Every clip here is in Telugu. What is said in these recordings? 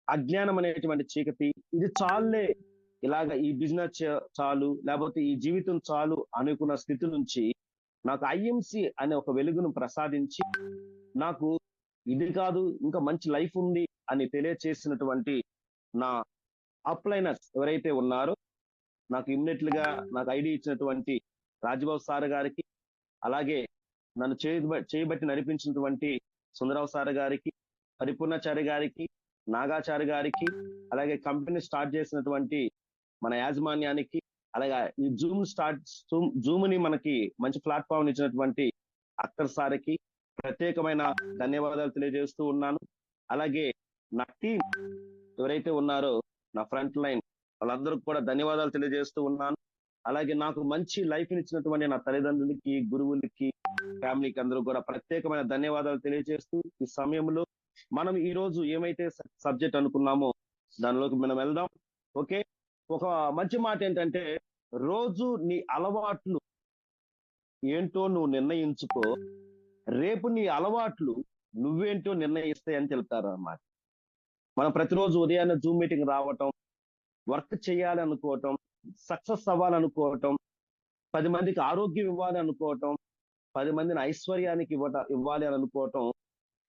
అజ్ఞానం అనేటువంటి చీకటి, ఇది చాలులే, ఇలాగ ఈ బిజినెస్ చాలు, లేకపోతే ఈ జీవితం చాలు అనుకున్న స్థితి నుంచి నాకు ఐఎంసి అనే ఒక వెలుగును ప్రసాదించి, నాకు ఇది కాదు ఇంకా మంచి లైఫ్ ఉంది అని తెలియచేసినటువంటి నా అప్లైనర్స్ ఎవరైతే ఉన్నారో, నాకు గా నాకు ఐడి ఇచ్చినటువంటి రాజబాబు సార్ గారికి, అలాగే నన్ను చేయబట్టి నడిపించినటువంటి సుందరరావు సార్ గారికి, పరిపూర్ణాచారి గారికి, నాగాచారి గారికి, అలాగే కంపెనీ స్టార్ట్ చేసినటువంటి మన యాజమాన్యానికి, అలాగే ఈ జూమ్ ని మనకి మంచి ప్లాట్ఫామ్ ఇచ్చినటువంటి అక్కర్ సార్కి ప్రత్యేకమైన ధన్యవాదాలు తెలియజేస్తూ ఉన్నాను. అలాగే నా టీం ఎవరైతే ఉన్నారో, నా ఫ్రంట్ లైన్ వాళ్ళందరూ కూడా ధన్యవాదాలు తెలియజేస్తూ ఉన్నాను. అలాగే నాకు మంచి లైఫ్ ఇచ్చినటువంటి నా తల్లిదండ్రులకి, గురువులకి, ఫ్యామిలీకి అందరూ కూడా ప్రత్యేకమైన ధన్యవాదాలు తెలియజేస్తూ, ఈ సమయంలో మనం ఈ రోజు ఏమైతే సబ్జెక్ట్ అనుకున్నామో దానిలోకి మనం వెళ్దాం. ఓకే, ఒక మంచి మాట ఏంటంటే, రోజు నీ అలవాట్లు ఏంటో నువ్వు నిర్ణయించుకో, రేపు నీ అలవాట్లు నువ్వేంటో నిర్ణయిస్తాయని చెప్తారు అన్నమాట. మనం ప్రతిరోజు ఉదయాన్నే జూమ్ మీటింగ్ రావటం, వర్క్ చేయాలి అనుకోవటం, సక్సెస్ అవ్వాలనుకోవటం, 10 మందికి ఆరోగ్యం ఇవ్వాలి అనుకోవటం, 10 మందిని ఐశ్వర్యానికి ఇవ్వాలి అని అనుకోవటం,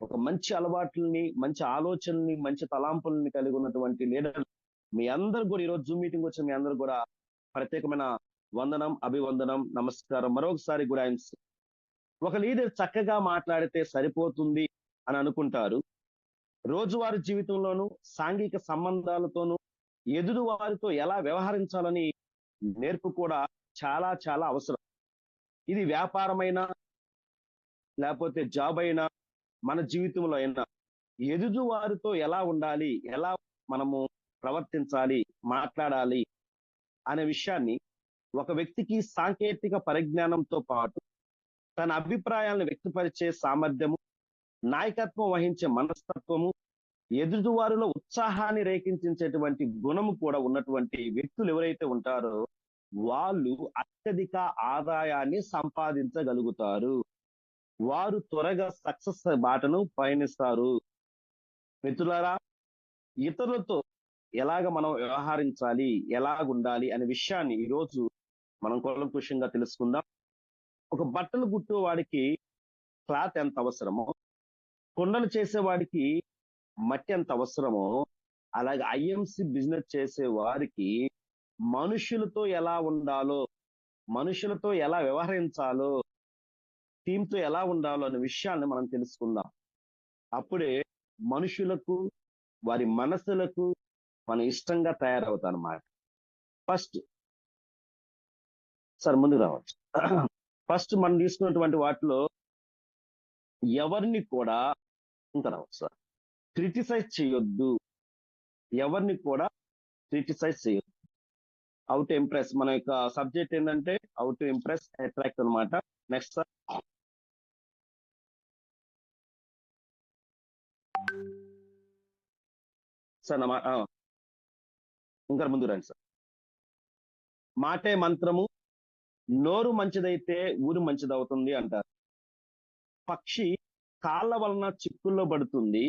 ఒక మంచి అలవాట్లని, మంచి ఆలోచనల్ని, మంచి తలాంపుల్ని కలిగి ఉన్నటువంటి లీడర్ మీ అందరూ కూడా ఈరోజు జూమ్ మీటింగ్ వచ్చిన మీ అందరూ కూడా ప్రత్యేకమైన వందనం, అభివందనం, నమస్కారం మరొకసారి కూడా. ఒక లీడర్ చక్కగా మాట్లాడితే సరిపోతుంది అని అనుకుంటారు. రోజువారీ జీవితంలోనూ, సాంఘిక సంబంధాలతోనూ ఎదురు వారితో ఎలా వ్యవహరించాలని నేర్పు కూడా చాలా చాలా అవసరం. ఇది వ్యాపారమైనా, లేకపోతే జాబ్ అయినా, మన జీవితంలో అయినా ఎదురు వారితో ఎలా ఉండాలి, ఎలా మనము ప్రవర్తించాలి, మాట్లాడాలి అనే విషయాన్ని ఒక వ్యక్తికి సాంకేతిక పరిజ్ఞానంతో పాటు తన అభిప్రాయాలను వ్యక్తపరిచే సామర్థ్యము, నాయకత్వం వహించే మనస్తత్వము, ఎదుటివారిలో ఉత్సాహాన్ని రేకించేటువంటి గుణము కూడా ఉన్నటువంటి వ్యక్తులు ఎవరైతే ఉంటారో వాళ్ళు అత్యధిక ఆదాయాన్ని సంపాదించగలుగుతారు. వారు త్వరగా సక్సెస్ బాటను పయనిస్తారు. మిత్రులారా, ఇతరులతో ఎలాగ మనం వ్యవహరించాలి, ఎలాగుండాలి అనే విషయాన్ని ఈరోజు మనం కూలంకుషంగా తెలుసుకుందాం. ఒక బట్టలు కుట్టే వాడికి క్లాత్ ఎంత అవసరమో, కుండలు చేసేవాడికి మట్టి ఎంత అవసరమో, అలాగే ఐఎంసి బిజినెస్ చేసే వారికి మనుషులతో ఎలా ఉండాలో, మనుషులతో ఎలా వ్యవహరించాలో, టీంతో ఎలా ఉండాలో అనే విషయాన్ని మనం తెలుసుకుందాం. అప్పుడే మనుషులకు, వారి మనసులకు మనం ఇష్టంగా తయారవుతాం అన్నమాట. ఫస్ట్ సార్ ముందుకు రావచ్చు. ఫస్ట్ మనం తీసుకున్నటువంటి వాటిలో ఎవరిని కూడా ఇంకా రావచ్చు సార్, క్రిటిసైజ్ చేయొద్దు. ఎవరిని కూడా క్రిటిసైజ్ చేయొద్దు. హౌ టు ఇంప్రెస్, మన యొక్క సబ్జెక్ట్ ఏంటంటే హౌ టు ఇంప్రెస్, అట్రాక్ట్ అనమాట. Next sir. సార్ ఇంకా ముందు రండి సార్. మాటే మంత్రము, నోరు మంచిదైతే ఊరు మంచిదవుతుంది అంటారు. పక్షి కాళ్ళ వలన చిక్కుల్లో పడుతుంది,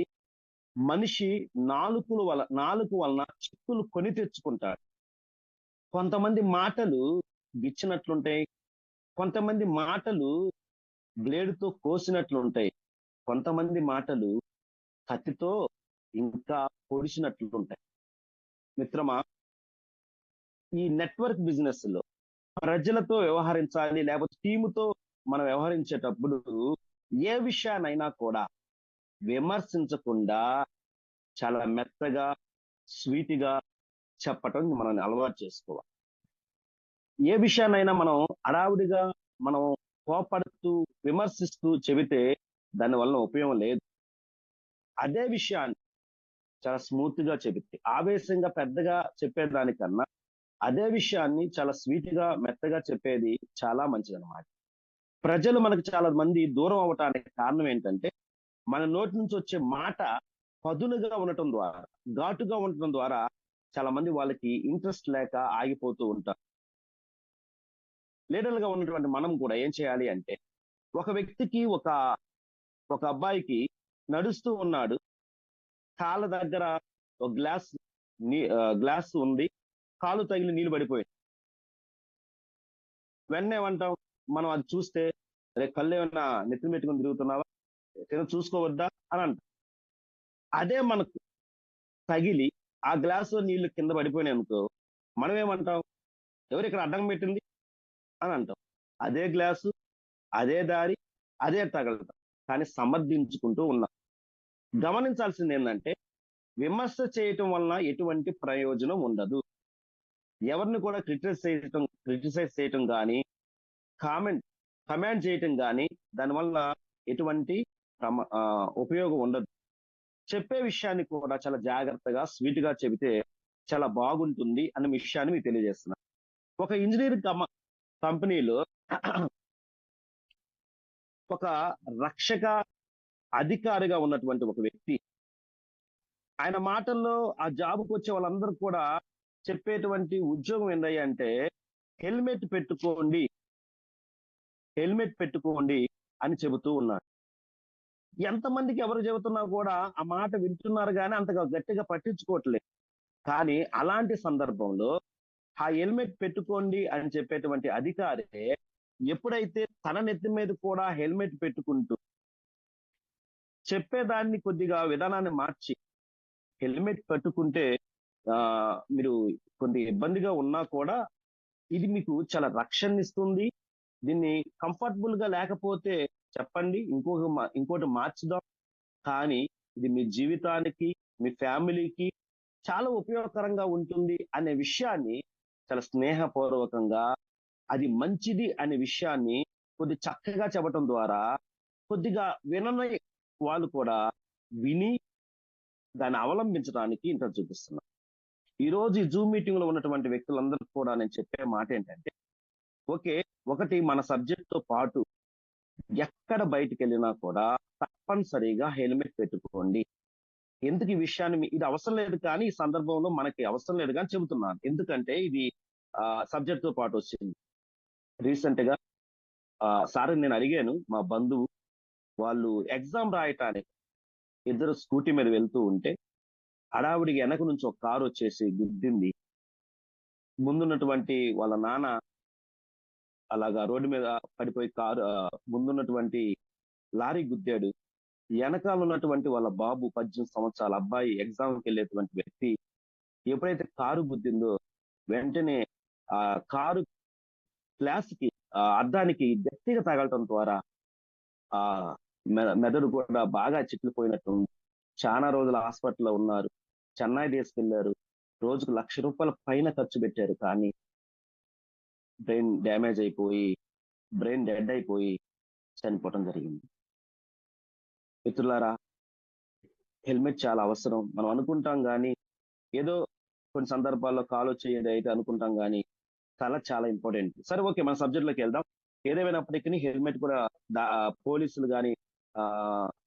మనిషి నాలుగు వలన చిక్కులు కొని తెచ్చుకుంటాడు. కొంతమంది మాటలు గిచ్చినట్లుంటాయి, కొంతమంది మాటలు బ్లేడుతో కోసినట్లుంటాయి, కొంతమంది మాటలు కత్తితో ఇంకా పొడిచినట్లుంటాయి. మిత్రమా, ఈ నెట్వర్క్ బిజినెస్ లో ప్రజలతో వ్యవహరించాలి, లేకపోతే టీముతో మనం వ్యవహరించేటప్పుడు ఏ విషయానైనా కూడా విమర్శించకుండా చాలా మెత్తగా, స్వీట్గా చెప్పటం మనం అలవాటు చేసుకోవాలి. ఏ విషయానైనా మనం హడావుడిగా, మనం కోపడుతూ, విమర్శిస్తూ చెబితే దానివల్ల ఉపయోగం లేదు. అదే విషయాన్ని చాలా స్మూత్ గా చెబితే, ఆవేశంగా పెద్దగా చెప్పేదానికన్నా అదే విషయాన్ని చాలా స్వీట్ గా, మెత్తగా చెప్పేది చాలా మంచిది అన్నమాట. ప్రజలు మనకు చాలా మంది దూరం అవటానికి కారణం ఏంటంటే, మన నోటి నుంచి వచ్చే మాట పదునుగా ఉండటం ద్వారా, ఘాటుగా ఉండటం ద్వారా చాలా మంది వాళ్ళకి ఇంట్రెస్ట్ లేక ఆగిపోతూ ఉంటారు. లీడర్గా ఉన్నటువంటి మనం కూడా ఏం చేయాలి అంటే, ఒక వ్యక్తికి ఒక అబ్బాయికి నడుస్తూ ఉన్నాడు, కాళ్ళ దగ్గర ఒక గ్లాస్ ఉంది, కాలు తగిలి నీళ్లు పడిపోయింది. వెంటనే ఏమంటాం? మనం అది చూస్తే, రే కళ్ళు ఏమన్నా నెత్తిన పెట్టుకుని తిరుగుతున్నావా, ఏదో చూసుకోవద్దా అని అంటాం. అదే మనకు తగిలి ఆ గ్లాసు నీళ్లు కింద పడిపోయినాయి అనుకో, మనం ఏమంటాం? ఎవరు ఇక్కడ అడ్డం పెట్టింది అని అంటాం. అదే గ్లాసు, అదే దారి, అదే తగలటం, కానీ సమర్థించుకుంటూ ఉన్నాం. గమనించాల్సింది ఏంటంటే, విమర్శ చేయటం వలన ఎటువంటి ప్రయోజనం ఉండదు. ఎవరిని కూడా క్రిటిసైజ్ చేయటం కానీ, కామెంట్ కమాండ్ చేయటం కానీ, దానివల్ల ఎటువంటి ఉపయోగం ఉండదు. చెప్పే విషయాన్ని కూడా చాలా జాగ్రత్తగా స్వీట్ గా చెబితే చాలా బాగుంటుంది అన్న విషయాన్ని మీకు తెలియజేస్తున్నా. ఒక ఇంజనీరింగ్ కంపెనీలో ఒక రక్షక అధికారిగా ఉన్నటువంటి ఒక వ్యక్తి, ఆయన మాటల్లో ఆ జాబ్కి వచ్చే వాళ్ళందరూ కూడా చెప్పేటువంటి ఉద్యోగం ఏంటయ్యా అంటే, హెల్మెట్ పెట్టుకోండి, హెల్మెట్ పెట్టుకోండి అని చెబుతూ ఉన్నారు. ఎంతమందికి ఎవరు చెబుతున్నా కూడా ఆ మాట వింటున్నారు కానీ అంతగా గట్టిగా పట్టించుకోవట్లేదు. కానీ అలాంటి సందర్భంలో ఆ హెల్మెట్ పెట్టుకోండి అని చెప్పేటువంటి అధికారి ఎప్పుడైతే తన నెత్తి మీద కూడా హెల్మెట్ పెట్టుకుంటూ చెప్పేదాన్ని కొద్దిగా విధానాన్ని మార్చి హెల్మెట్ పెట్టుకుంటే ఆ మీరు కొద్ది ఇబ్బందిగా ఉన్నా కూడా ఇది మీకు చాలా రక్షణ ఇస్తుంది. దీన్ని కంఫర్టబుల్ గా లేకపోతే చెప్పండి, ఇంకోటి మార్చుదాం. కానీ ఇది మీ జీవితానికి, మీ ఫ్యామిలీకి చాలా ఉపయోగకరంగా ఉంటుంది అనే విషయాన్ని చాలా స్నేహపూర్వకంగా, అది మంచిది అనే విషయాన్ని కొద్ది చక్కగా చెప్పడం ద్వారా కొద్దిగా వినని వాళ్ళు కూడా విని దాన్ని అవలంబించడానికి ఇంట్రెస్ట్ చూపిస్తున్నారు. ఈ రోజు ఈ జూమ్ మీటింగ్ లో ఉన్నటువంటి వ్యక్తులందరికీ కూడా నేను చెప్పే మాట ఏంటంటే, ఓకే, ఒకటి మన సబ్జెక్ట్ తో పాటు ఎక్కడ బయటికి వెళ్ళినా కూడా తప్పనిసరిగా హెల్మెట్ పెట్టుకోండి. ఎందుకు ఈ విషయాన్ని ఇది అవసరం లేదు కానీ ఈ సందర్భంలో మనకి అవసరం లేదు కానీ చెబుతున్నాను. ఎందుకంటే ఇది సబ్జెక్ట్ తో పాటు వచ్చింది. రీసెంట్ గా సార్ నేను అడిగాను, మా బంధువు వాళ్ళు ఎగ్జామ్ రాయటానికి ఇద్దరు స్కూటీ మీద వెళ్తూ ఉంటే హడావుడికి వెనక నుంచి ఒక కారు వచ్చేసి గుద్దింది. ముందున్నటువంటి వాళ్ళ నాన్న అలాగా రోడ్డు మీద పడిపోయి కారు ముందున్నటువంటి లారీ గుద్దాడు. వెనకాల ఉన్నటువంటి వాళ్ళ బాబు 18 సంవత్సరాల అబ్బాయి ఎగ్జామ్కి వెళ్ళేటువంటి వ్యక్తి ఎప్పుడైతే కారు గుద్దిందో వెంటనే ఆ కారు గ్లాస్ కి అద్దానికి గట్టిగా తగలటం ద్వారా ఆ మెదడు కూడా బాగా చిట్లిపోయినట్టు. చాలా రోజులు హాస్పిటల్లో ఉన్నారు, చెన్నై తీసుకెళ్లారు, రోజుకు ₹1,00,000 పైన ఖర్చు పెట్టారు. కానీ బ్రెయిన్ డ్యామేజ్ అయిపోయి, బ్రెయిన్ డెడ్ అయిపోయి చనిపోవటం జరిగింది. మిత్రులారా, హెల్మెట్ చాలా అవసరం. మనం అనుకుంటాం కానీ ఏదో కొన్ని సందర్భాల్లో కాలు వచ్చేది అయితే అనుకుంటాం కానీ చాలా చాలా ఇంపార్టెంట్. సరే, ఓకే, మన సబ్జెక్ట్ లోకి వెళ్దాం. ఏదేమైనప్పటికీ హెల్మెట్ కూడా పోలీసులు కానీ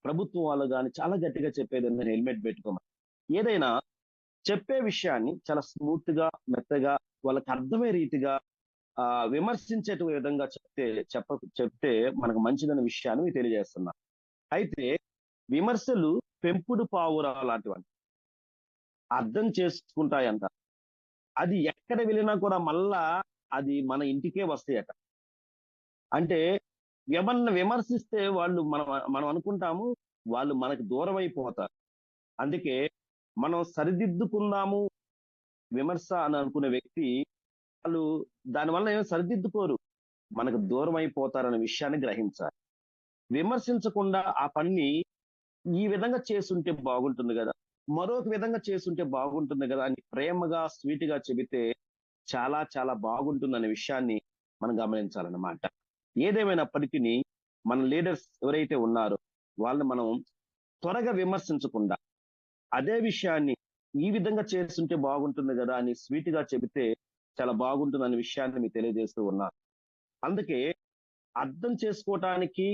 ప్రభుత్వం వాళ్ళు కానీ చాలా గట్టిగా చెప్పేది ఏంటంటే హెల్మెట్ పెట్టుకోమని. ఏదైనా చెప్పే విషయాన్ని చాలా స్మూత్ గా, మెత్తగా, వాళ్ళకి అర్థమయ్యే రీతిగా విమర్శించే విధంగా చెప్తే మనకు మంచిదన్న విషయాన్ని మీకు తెలియజేస్తున్నా. అయితే విమర్శలు పెంపుడు పావురా లాంటివంట, అర్థం చేసుకుంటాయంట. అది ఎక్కడ వెళ్ళినా కూడా మళ్ళా అది మన ఇంటికే వస్తాయట. అంటే ఎవరిని విమర్శిస్తే వాళ్ళు మనం అనుకుంటాము వాళ్ళు మనకి దూరం అయిపోతారు. అందుకే మనం సరిదిద్దుకుందాము విమర్శ అని అనుకునే వ్యక్తి వాళ్ళు దానివల్ల ఏమో సరిదిద్దుకోరు, మనకు దూరం అయిపోతారనే విషయాన్ని గ్రహించాలి. విమర్శించకుండా ఆ పని ఈ విధంగా చేస్తుంటే బాగుంటుంది కదా, మరొక విధంగా చేస్తుంటే బాగుంటుంది కదా అని ప్రేమగా స్వీట్ గా చెబితే చాలా చాలా బాగుంటుంది అనే విషయాన్ని మనం గమనించాలన్నమాట. ఏదేమైనప్పటికీ మన లీడర్స్ ఎవరైతే ఉన్నారో వాళ్ళని మనం త్వరగా విమర్శించకుండా అదే విషయాన్ని ఈ విధంగా చేస్తుంటే బాగుంటుంది కదా అని స్వీట్ గా చెబితే చాలా బాగుంటుంది అనే విషయాన్ని మీకు తెలియజేస్తూ ఉన్నారు. అందుకే అర్థం చేసుకోవటానికి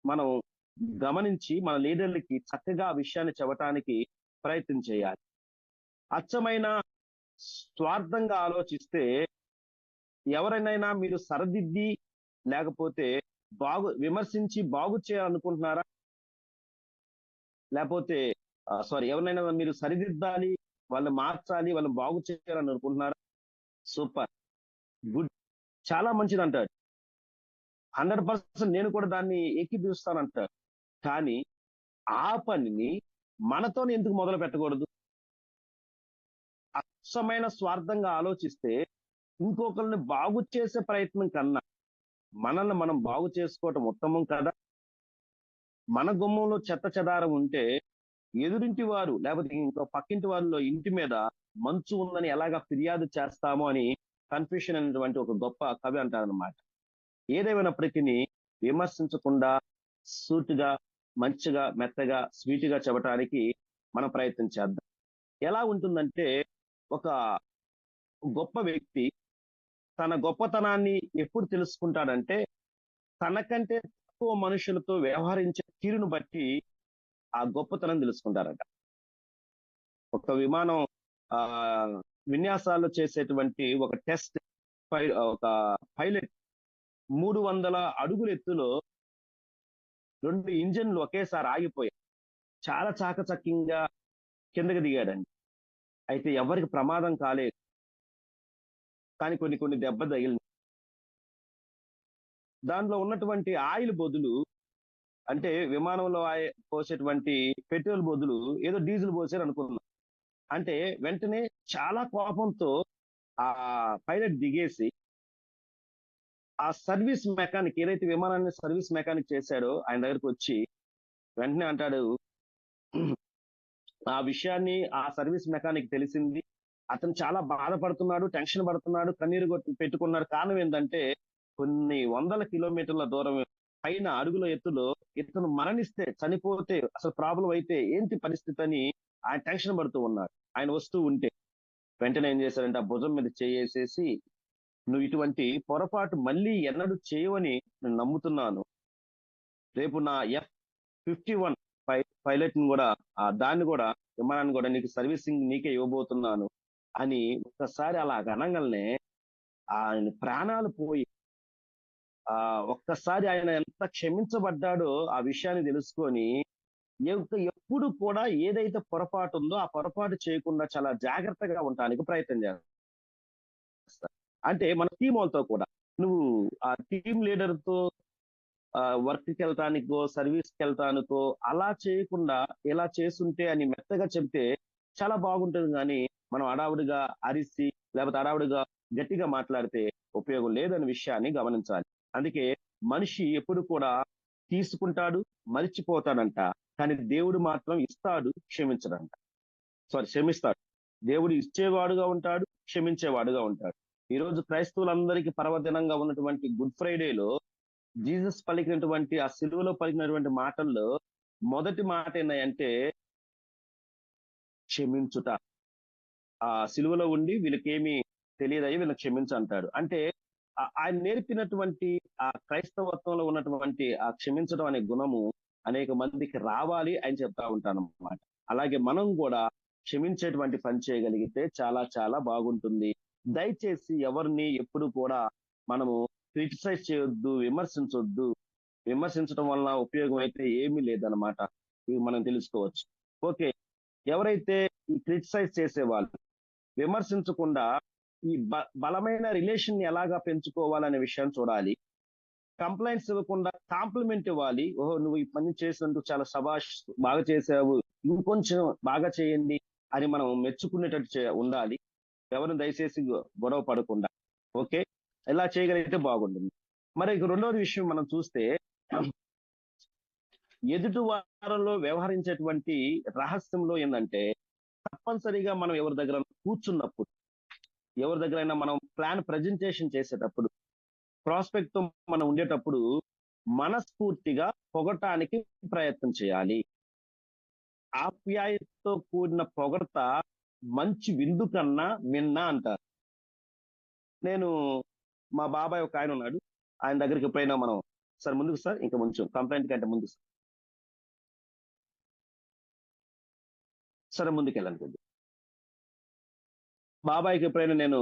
మనం గమనించి మన లీడర్లకి చక్కగా ఆ విషయాన్ని చెప్పటానికి ప్రయత్నం చేయాలి. అచ్చమైన స్వార్థంగా ఆలోచిస్తే ఎవరినైనా మీరు సరిదిద్ది లేకపోతే విమర్శించి బాగు చేయాలనుకుంటున్నారా? లేకపోతే సారీ, ఎవరినైనా మీరు సరిదిద్దాలి, వాళ్ళని మార్చాలి, వాళ్ళని బాగు చేయాలని అనుకుంటున్నారా? సూపర్, గుడ్, చాలా మంచిది అంటాడు. 100% నేను కూడా దాన్ని ఏకీభవిస్తానంటాడు. కానీ ఆ పనిని మనతోనే ఎందుకు మొదలు పెట్టకూడదు? అచ్చమైన స్వార్థంగా ఆలోచిస్తే ఇంకొకరిని బాగు చేసే ప్రయత్నం కన్నా మనల్ని మనం బాగు చేసుకోవటం ఉత్తమం కదా. మన గుమ్మంలో చెత్త చెదారం ఉంటే ఎదురింటి వారు లేకపోతే ఇంకో పక్కింటి వారిలో ఇంటి మీద మంచు ఉందని ఎలాగా ఫిర్యాదు చేస్తామో అని కన్ఫ్యూషన్ అనేటువంటి ఒక గొప్ప కవి అంటారనమాట. ఏదేమైనప్పటికీ విమర్శించకుండా సూటిగా, మంచిగా, మెత్తగా, స్వీట్గా చెప్పడానికి మనం ప్రయత్నం చేద్దాం. ఎలా ఉంటుందంటే, ఒక గొప్ప వ్యక్తి తన గొప్పతనాన్ని ఎప్పుడు తెలుసుకుంటాడంటే, తనకంటే తక్కువ మనుషులతో వ్యవహరించే తీరును బట్టి ఆ గొప్పతనం తెలుసుకుంటారట. ఒక విమానం ఆ విన్యాసాలు చేసేటువంటి ఒక టెస్ట్ ఒక పైలట్ 300 అడుగుల ఎత్తులో 2 ఇంజన్లు ఒకేసారి ఆగిపోయాయి. చాలా చాకచక్యంగా కిందకి దిగాడండి. అయితే ఎవరికి ప్రమాదం కాలేదు. కానీ కొన్ని కొన్ని దెబ్బ తగిలింది. దాంట్లో ఉన్నటువంటి ఆయిల్ బదులు, అంటే విమానంలో పోసేటువంటి పెట్రోల్ బదులు ఏదో డీజిల్ పోసారు అనుకున్నాం. అంటే వెంటనే చాలా కోపంతో ఆ పైలట్ దిగేసి ఆ సర్వీస్ మెకానిక్, ఏదైతే విమానాన్ని సర్వీస్ మెకానిక్ చేశాడో ఆయన దగ్గరికి వచ్చి వెంటనే అంటాడు, ఆ విషయాన్ని ఆ సర్వీస్ మెకానిక్ తెలిసింది. అతను చాలా బాధపడుతున్నాడు, టెన్షన్ పడుతున్నాడు, కన్నీరు పెట్టుకున్నాడు. కారణం ఏంటంటే కొన్ని వందల కిలోమీటర్ల దూరం పైన అడుగుల ఎత్తులో ఇతను మరణిస్తే, చనిపోతే అసలు ప్రాబ్లం అయితే ఏంటి పరిస్థితి అని ఆయన టెన్షన్ పడుతూ ఉన్నాడు. ఆయన వస్తూ ఉంటే వెంటనే ఏం చేశారంటే ఆ భుజం మీద చేసేసి, నువ్వు ఇటువంటి పొరపాటు మళ్ళీ ఎన్నడూ చేయవని నేను నమ్ముతున్నాను. రేపు నా F-51 పైలట్ ని కూడా, దాన్ని కూడా, విమానాన్ని కూడా నీకు సర్వీసింగ్ నీకే ఇవ్వబోతున్నాను అని ఒక్కసారి అలా అనగానే ఆయన ప్రాణాలు పోయి, ఒక్కసారి ఆయన ఎంత క్షమించబడ్డాడో ఆ విషయాన్ని తెలుసుకొని ఎప్పుడు కూడా ఏదైతే పొరపాటు ఉందో ఆ పొరపాటు చేయకుండా చాలా జాగ్రత్తగా ఉండడానికి ప్రయత్నం చేస్తాడు. అంటే మన టీం వాళ్ళతో కూడా, నువ్వు ఆ టీం లీడర్ తో వర్క్ కి వెళ్తానికో సర్వీస్ కి వెళ్తానికో అలా చేయకుండా ఇలా చేస్తుంటే అని మెత్తగా చెప్తే చాలా బాగుంటుంది. కానీ మనం అడావుడిగా అరిసి లేకపోతే అడావుడిగా గట్టిగా మాట్లాడితే ఉపయోగం లేదనే విషయాన్ని గమనించాలి. అందుకే మనిషి ఎప్పుడు కూడా తీసుకుంటాడు, మరిచిపోతాడంట. కానీ దేవుడు మాత్రం ఇస్తాడు, క్షమించడంట. క్షమిస్తాడు. దేవుడు ఇచ్చేవాడుగా ఉంటాడు, క్షమించేవాడుగా ఉంటాడు. ఈ రోజు క్రైస్తవులందరికీ పర్వదినంగా ఉన్నటువంటి గుడ్ ఫ్రైడేలో జీసస్ పలికినటువంటి, ఆ సిలువలో పలికినటువంటి మాటల్లో మొదటి మాట ఏంటంటే క్షమించుట. ఆ సిలువలో ఉండి వీళ్ళకేమి తెలియదయ్యి వీళ్ళని క్షమించు అంటాడు. అంటే ఆయన నేర్పినటువంటి ఆ క్రైస్తవత్వంలో ఉన్నటువంటి ఆ క్షమించడం అనే గుణము అనేక మందికి రావాలి అని చెప్తా ఉంటాను అన్నమాట. అలాగే మనం కూడా క్షమించేటువంటి పని చేయగలిగితే చాలా చాలా బాగుంటుంది. దయచేసి ఎవరిని ఎప్పుడు కూడా మనము క్రిటిసైజ్ చేయొద్దు, విమర్శించొద్దు. విమర్శించడం వలన ఉపయోగం అయితే ఏమీ లేదనమాట. ఇవి మనం తెలుసుకోవచ్చు. ఓకే, ఎవరైతే ఈ క్రిటిసైజ్ చేసేవాళ్ళు విమర్శించకుండా ఈ బలమైన రిలేషన్ ఎలాగా పెంచుకోవాలనే విషయం చూడాలి. కంప్లైంట్స్ ఇవ్వకుండా కాంప్లిమెంట్ ఇవ్వాలి. ఓహో, నువ్వు ఈ పని చేసినందుకు చాలా శబాష్, బాగా చేసావు, ఇంకొంచెం బాగా చేయండి అని మనం మెచ్చుకునేటట్టు ఉండాలి. ఎవరిని దయచేసి గొడవ పడకుండా. ఓకే, ఇలా చేయగలిగితే బాగుంటుంది. మరి రెండవది విషయం మనం చూస్తే, ఎదుటి వారంలో వ్యవహరించేటువంటి రహస్యంలో ఏంటంటే, తప్పనిసరిగా మనం ఎవరి దగ్గర కూర్చున్నప్పుడు, ఎవరి దగ్గరైనా మనం ప్లాన్ ప్రజెంటేషన్ చేసేటప్పుడు, ప్రాస్పెక్ట్ తో మనం ఉండేటప్పుడు మనస్ఫూర్తిగా పొగటానికి ప్రయత్నం చేయాలి. ఆప్యాయతతో కూడిన పొగడత మంచి విందు కన్నా మిన్న అంటారు. నేను, మా బాబాయ్ ఒక ఆయన ఉన్నాడు, ఆయన దగ్గరికి ఎప్పుడైనా మనం, సార్ ముందుకు సార్, ఇంకా కొంచెం కంప్లైంట్ కంటే ముందు సార్, సరే ముందుకెళ్ళండి. బాబాయ్కి ఎప్పుడైనా నేను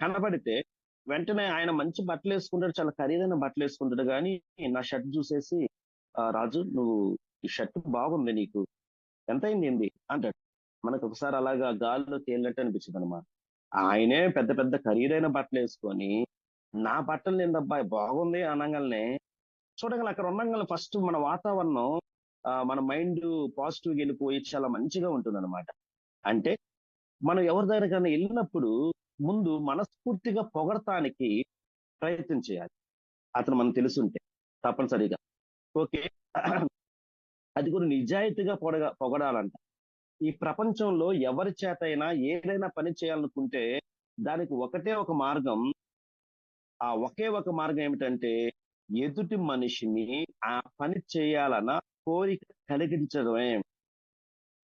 కనబడితే వెంటనే, ఆయన మంచి బట్టలు వేసుకుంటాడు, చాలా ఖరీదైన బట్టలు వేసుకుంటాడు, కానీ నా షర్ట్ చూసేసి, రాజు నువ్వు ఈ షర్ట్ బాగుంది నీకు, ఎంత అయింది ఏంది అంటాడు. మనకు ఒకసారి అలాగా గాల్లో తేలినట్టు అనిపించింది అనమాట. ఆయనే పెద్ద పెద్ద ఖరీదైన బట్టలు వేసుకొని నా బట్టలు ఏందబ్బా బాగుంది అనగానే చూడగల అక్కడ ఉండగానే ఫస్ట్ మన వాతావరణం మన మైండ్ పాజిటివ్ గా వెళ్ళిపోయి చాలా మంచిగా ఉంటుంది అనమాట. అంటే మనం ఎవరి దగ్గరకైనా వెళ్ళినప్పుడు ముందు మనస్ఫూర్తిగా పొగడటానికి ప్రయత్నం చేయాలి. అతను మనకు తెలుసుంటే తప్పనిసరిగా. ఓకే. అది కూడా నిజాయితీగా పొగడాలంట. ఈ ప్రపంచంలో ఎవరి చేతైనా ఏదైనా పని చేయాలనుకుంటే దానికి ఒకటే ఒక మార్గం. ఆ ఒకే ఒక మార్గం ఏమిటంటే ఎదుటి మనిషిని ఆ పని చేయాలన్న కోరిక కలిగించడమే.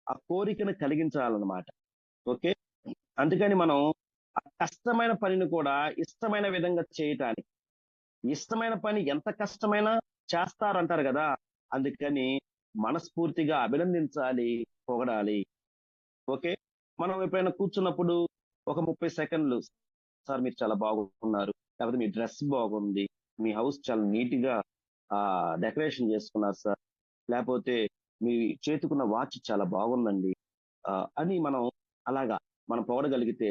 ఆ కోరికను కలిగించాలన్నమాట. ఓకే. అందుకని మనం ఆ కష్టమైన పనిని కూడా ఇష్టమైన విధంగా చేయటానికి, ఇష్టమైన పని ఎంత కష్టమైనా చేస్తారంటారు కదా. అందుకని మనస్ఫూర్తిగా అభినందించాలి, పొగడాలి. ఓకే. మనం ఎప్పుడైనా కూర్చున్నప్పుడు ఒక 30 సెకండ్లు, సార్ మీరు చాలా బాగున్నారు, లేకపోతే మీ డ్రెస్ బాగుంది, మీ హౌస్ చాలా నీట్ గా డెకరేషన్ చేసుకున్నారు సార్, లేకపోతే మీ చేతికున్న వాచ్ చాలా బాగుందండి అని మనం అలాగా మనం పొగడగలిగితే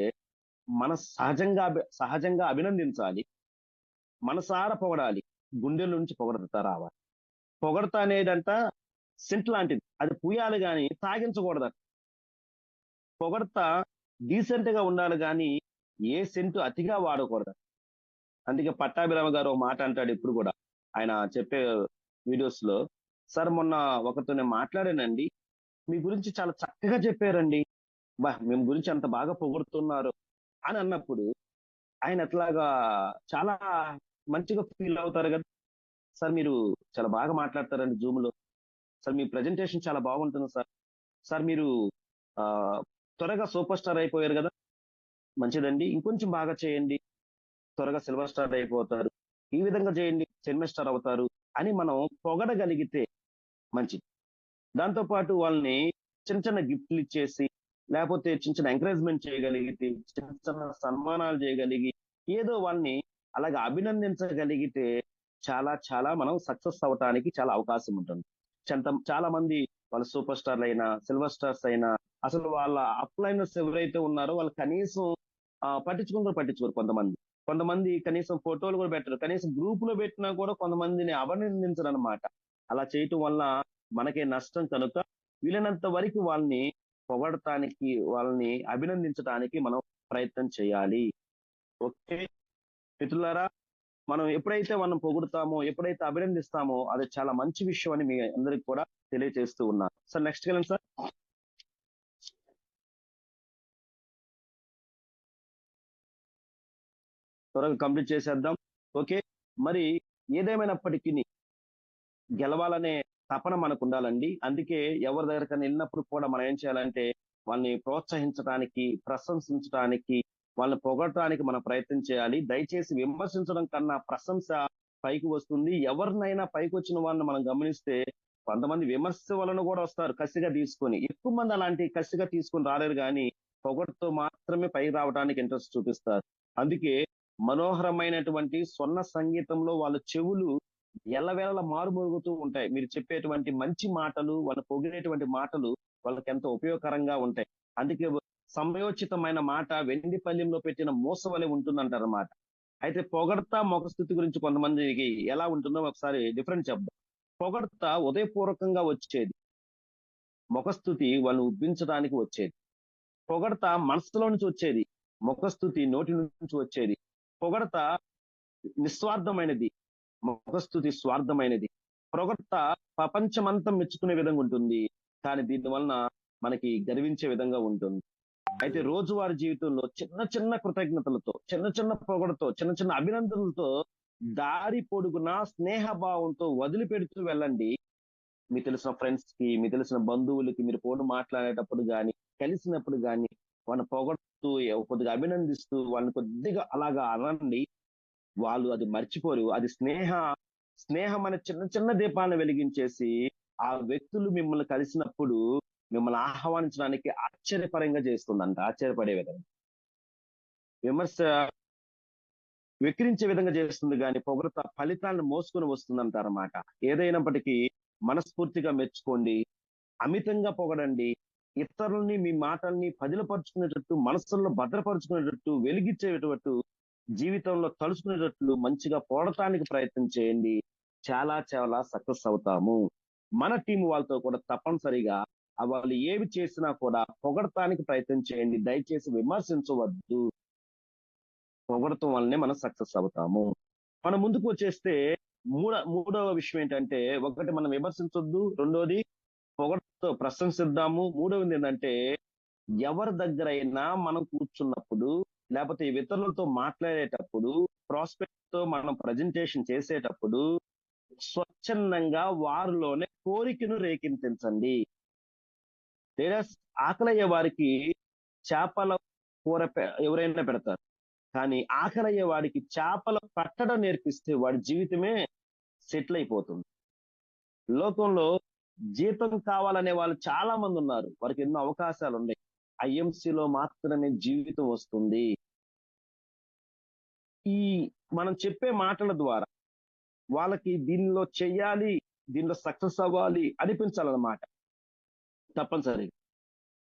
మన సహజంగా అభినందించాలి, మనసారా పొగడాలి, గుండెల నుంచి పొగడత రావాలి. పొగడత అనేదంట సెంట్ లాంటిది, అది పూయాలి గాని తాగించకూడదు. పొగడత డీసెంట్ గా ఉండాలి గాని ఏ సెంటు అతిగా వాడకూడదు. అందుకే పట్టాభిరామ గారు ఒక మాట అంటాడు ఎప్పుడు కూడా ఆయన చెప్పే వీడియోస్ లో, సార్ మొన్న ఒకరితో నేను మాట్లాడానండి, మీ గురించి చాలా చక్కగా చెప్పారండి, బా మేము గురించి అంత బాగా పొగుడుతున్నారు అని అన్నప్పుడు ఆయన ఎట్లాగా చాలా మంచిగా ఫీల్ అవుతారు కదా. సార్ మీరు చాలా బాగా మాట్లాడతారండి జూమ్ లో, సార్ మీ ప్రజెంటేషన్ చాలా బాగుంటుంది సార్, సార్ మీరు ఆ త్వరగా సూపర్ స్టార్ అయిపోయారు కదా, మంచిదండి ఇంకొంచెం బాగా చేయండి, త్వరగా సిల్వర్ స్టార్ అయిపోతారు, ఈ విధంగా చేయండి సినిమా స్టార్ అవుతారు అని మనం పొగడగలిగితే మంచిది. దాంతో పాటు వాళ్ళని చిన్న చిన్న గిఫ్ట్లు ఇచ్చేసి, లేకపోతే చిన్న చిన్న ఎంకరేజ్మెంట్ చేయగలిగితే, చిన్న చిన్న సన్మానాలు చేయగలిగి ఏదో వాళ్ళని అలాగే అభినందించగలిగితే చాలా చాలా మనం సక్సెస్ అవటానికి చాలా అవకాశం ఉంటుంది. చాలా మంది వాళ్ళు సూపర్ స్టార్లు అయినా సిల్వర్ స్టార్స్ అయినా అసలు వాళ్ళ అప్లైనర్స్ ఎవరైతే ఉన్నారో వాళ్ళు కనీసం పట్టించుకోరు. కొంతమంది కొంతమంది కనీసం ఫోటోలు కూడా పెట్టరు, కనీసం గ్రూప్ లో పెట్టినా కూడా కొంతమందిని అభినందించరు అనమాట. అలా చేయటం వల్ల మనకే నష్టం కనుక వీలైనంత వరకు వాళ్ళని పొగడటానికి, వాళ్ళని అభినందించడానికి మనం ప్రయత్నం చేయాలి. ఓకే మిత్రులారా, మనం ఎప్పుడైతే మనం పొగుడుతామో, ఎప్పుడైతే అభినందిస్తామో అది చాలా మంచి విషయం అని మీ అందరికి కూడా తెలియజేస్తూ ఉన్నాను. సార్ నెక్స్ట్ వెళ్ళండి సార్. త్వరగా కంప్లీట్ చేసేద్దాం. ఓకే. మరి ఏదేమైనప్పటికీ గెలవాలనే తపన మనకు ఉండాలండి. అందుకే ఎవరి దగ్గరకైనా వెళ్ళినప్పుడు కూడా మనం ఏం చేయాలంటే వాళ్ళని ప్రోత్సహించడానికి, ప్రశంసించడానికి, వాళ్ళని పొగడటానికి మనం ప్రయత్నం చేయాలి. దయచేసి విమర్శించడం కన్నా ప్రశంస పైకి వస్తుంది. ఎవరినైనా పైకి వచ్చిన వాళ్ళని మనం గమనిస్తే కొంతమంది విమర్శ వలన కూడా వస్తారు కసిగా తీసుకొని. ఎక్కువ మంది అలాంటి కసిగా తీసుకొని రాలేరు కానీ పొగడుతో మాత్రమే పైకి రావడానికి ఇంట్రెస్ట్ చూపిస్తారు. అందుకే మనోహరమైనటువంటి స్వర్ణ సంగీతంలో వాళ్ళ చెవులు ఎల్లవేళలా మారుమోగుతూ ఉంటాయి. మీరు చెప్పేటువంటి మంచి మాటలు, వాళ్ళు పొగిడేటువంటి మాటలు వాళ్ళకి ఎంతో ఉపయోగకరంగా ఉంటాయి. అందుకే సమయోచితమైన మాట వెండి పళ్ళెంలో పెట్టిన మూస వలె ఉంటుందంటారన్నమాట. అయితే పొగడ్త ముఖస్థుతి గురించి కొంతమందికి ఎలా ఉంటుందో ఒకసారి డిఫరెంట్ చెప్దాం. పొగడ్త ఉదయపూర్వకంగా వచ్చేది, ముఖస్థుతి వాళ్ళు ఉబ్బించడానికి వచ్చేది. పొగడ్త మనసులో నుంచి వచ్చేది, ముఖస్థుతి నోటి నుంచి వచ్చేది. పొగడ్త నిస్వార్థమైనది, ముఖస్థుతి స్వార్థమైనది. పొగడ్త ప్రపంచమంతా మెచ్చుకునే విధంగా ఉంటుంది, కానీ దీని వలన మనకి గర్వించే విధంగా ఉంటుంది. అయితే రోజువారీ జీవితంలో చిన్న చిన్న కృతజ్ఞతలతో, చిన్న చిన్న పొగడతో, చిన్న చిన్న అభినందనలతో దారి పొడుగునా స్నేహ భావంతో వదిలిపెడుతూ వెళ్ళండి. మీకు తెలిసిన ఫ్రెండ్స్ కి, మీకు తెలిసిన బంధువులకి మీరు ఫోన్ మాట్లాడేటప్పుడు గాని, కలిసినప్పుడు గాని వాళ్ళని పొగడుతూ కొద్దిగా అభినందిస్తూ వాళ్ళని కొద్దిగా అలాగా అనండి. వాళ్ళు అది మర్చిపోరు. అది స్నేహం అనే చిన్న చిన్న దీపాలను వెలిగించేసి ఆ వ్యక్తులు మిమ్మల్ని కలిసినప్పుడు మిమ్మల్ని ఆహ్వానించడానికి ఆశ్చర్యపరంగా చేస్తుందంట, ఆశ్చర్యపడే విధంగా. విమర్శ వెక్కిరించే విధంగా చేస్తుంది కానీ పొగడత ఫలితాలను మోసుకొని వస్తుందంటారన్నమాట. ఏదైనప్పటికీ మనస్ఫూర్తిగా మెచ్చుకోండి, అమితంగా పొగడండి. ఇతరులని మీ మాటల్ని పదిలపరుచుకునేటట్టు, మనసుల్లో భద్రపరుచుకునేటట్టు, వెలిగిచ్చేటట్టు, జీవితంలో తలుచుకునేటట్లు మంచిగా పొగడటానికి ప్రయత్నం చేయండి. చాలా చాలా సక్సెస్ అవుతాము. మన టీమ్ వాళ్ళతో కూడా తప్పనిసరిగా వాళ్ళు ఏవి చేసినా కూడా పొగడటానికి ప్రయత్నం చేయండి. దయచేసి విమర్శించవద్దు. పొగడటం వల్లనే మనం సక్సెస్ అవుతాము. మనం ముందుకు వచ్చేస్తే మూడవ విషయం ఏంటంటే, ఒకటి మనం విమర్శించొద్దు. రెండోది పొగడ్తతో ప్రశంసిద్దాము. మూడవది ఏంటంటే, ఎవరి దగ్గరైనా మనం కూర్చున్నప్పుడు, లేకపోతే ఇతరులతో మాట్లాడేటప్పుడు, ప్రాస్పెక్ట్ తో మనం ప్రజెంటేషన్ చేసేటప్పుడు స్వచ్ఛందంగా వారిలోనే కోరికను రేకెత్తించండి. లేదా ఆకలయ్యే వారికి చేపల కూర ఎవరైనా పెడతారు. కానీ ఆకలయ్యే వాడికి చేపలు పట్టడం నేర్పిస్తే వాడి జీవితమే సెటిల్ అయిపోతుంది. లోకంలో జీతం కావాలనే వాళ్ళు చాలా మంది ఉన్నారు. వారికి ఎన్నో అవకాశాలు ఉన్నాయి. ఐఎంసీలో మాత్రమే జీవితం వస్తుంది. ఈ మనం చెప్పే మాటల ద్వారా వాళ్ళకి దీనిలో చెయ్యాలి, దీనిలో సక్సెస్ అవ్వాలి అనిపించాలన్నమాట. తప్పనిసరి.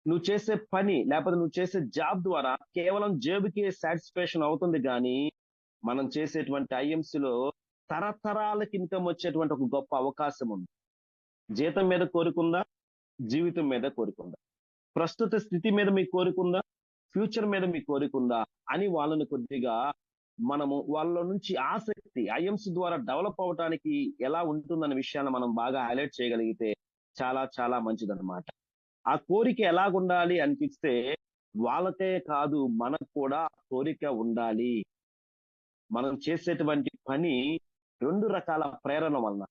నువ్వు చేసే పని లేకపోతే నువ్వు చేసే జాబ్ ద్వారా కేవలం జేబుకి సాటిస్ఫాక్షన్ అవుతుంది కానీ, మనం చేసేటువంటి ఐఎంసీలో తరతరాలకి ఇన్కమ్ వచ్చేటువంటి ఒక గొప్ప అవకాశం ఉంది. జీతం మీద కోరుకుందా, జీవితం మీద కోరుకుందా, ప్రస్తుత స్థితి మీద మీకు కోరుకుందా, ఫ్యూచర్ మీద మీకు కోరుకుందా అని వాళ్ళని కొద్దిగా మనము వాళ్ళ నుంచి ఆసక్తి ఐఎంసీ ద్వారా డెవలప్ అవడానికి ఎలా ఉంటుందన్న విషయాన్ని మనం బాగా హైలైట్ చేయగలిగితే చాలా చాలా మంచిదన్నమాట. ఆ కోరిక ఎలాగుండాలి అనిపిస్తే వాళ్ళకే కాదు మనకు కూడా కోరిక ఉండాలి. మనం చేసేటువంటి పని రెండు రకాల ప్రేరణ వలన,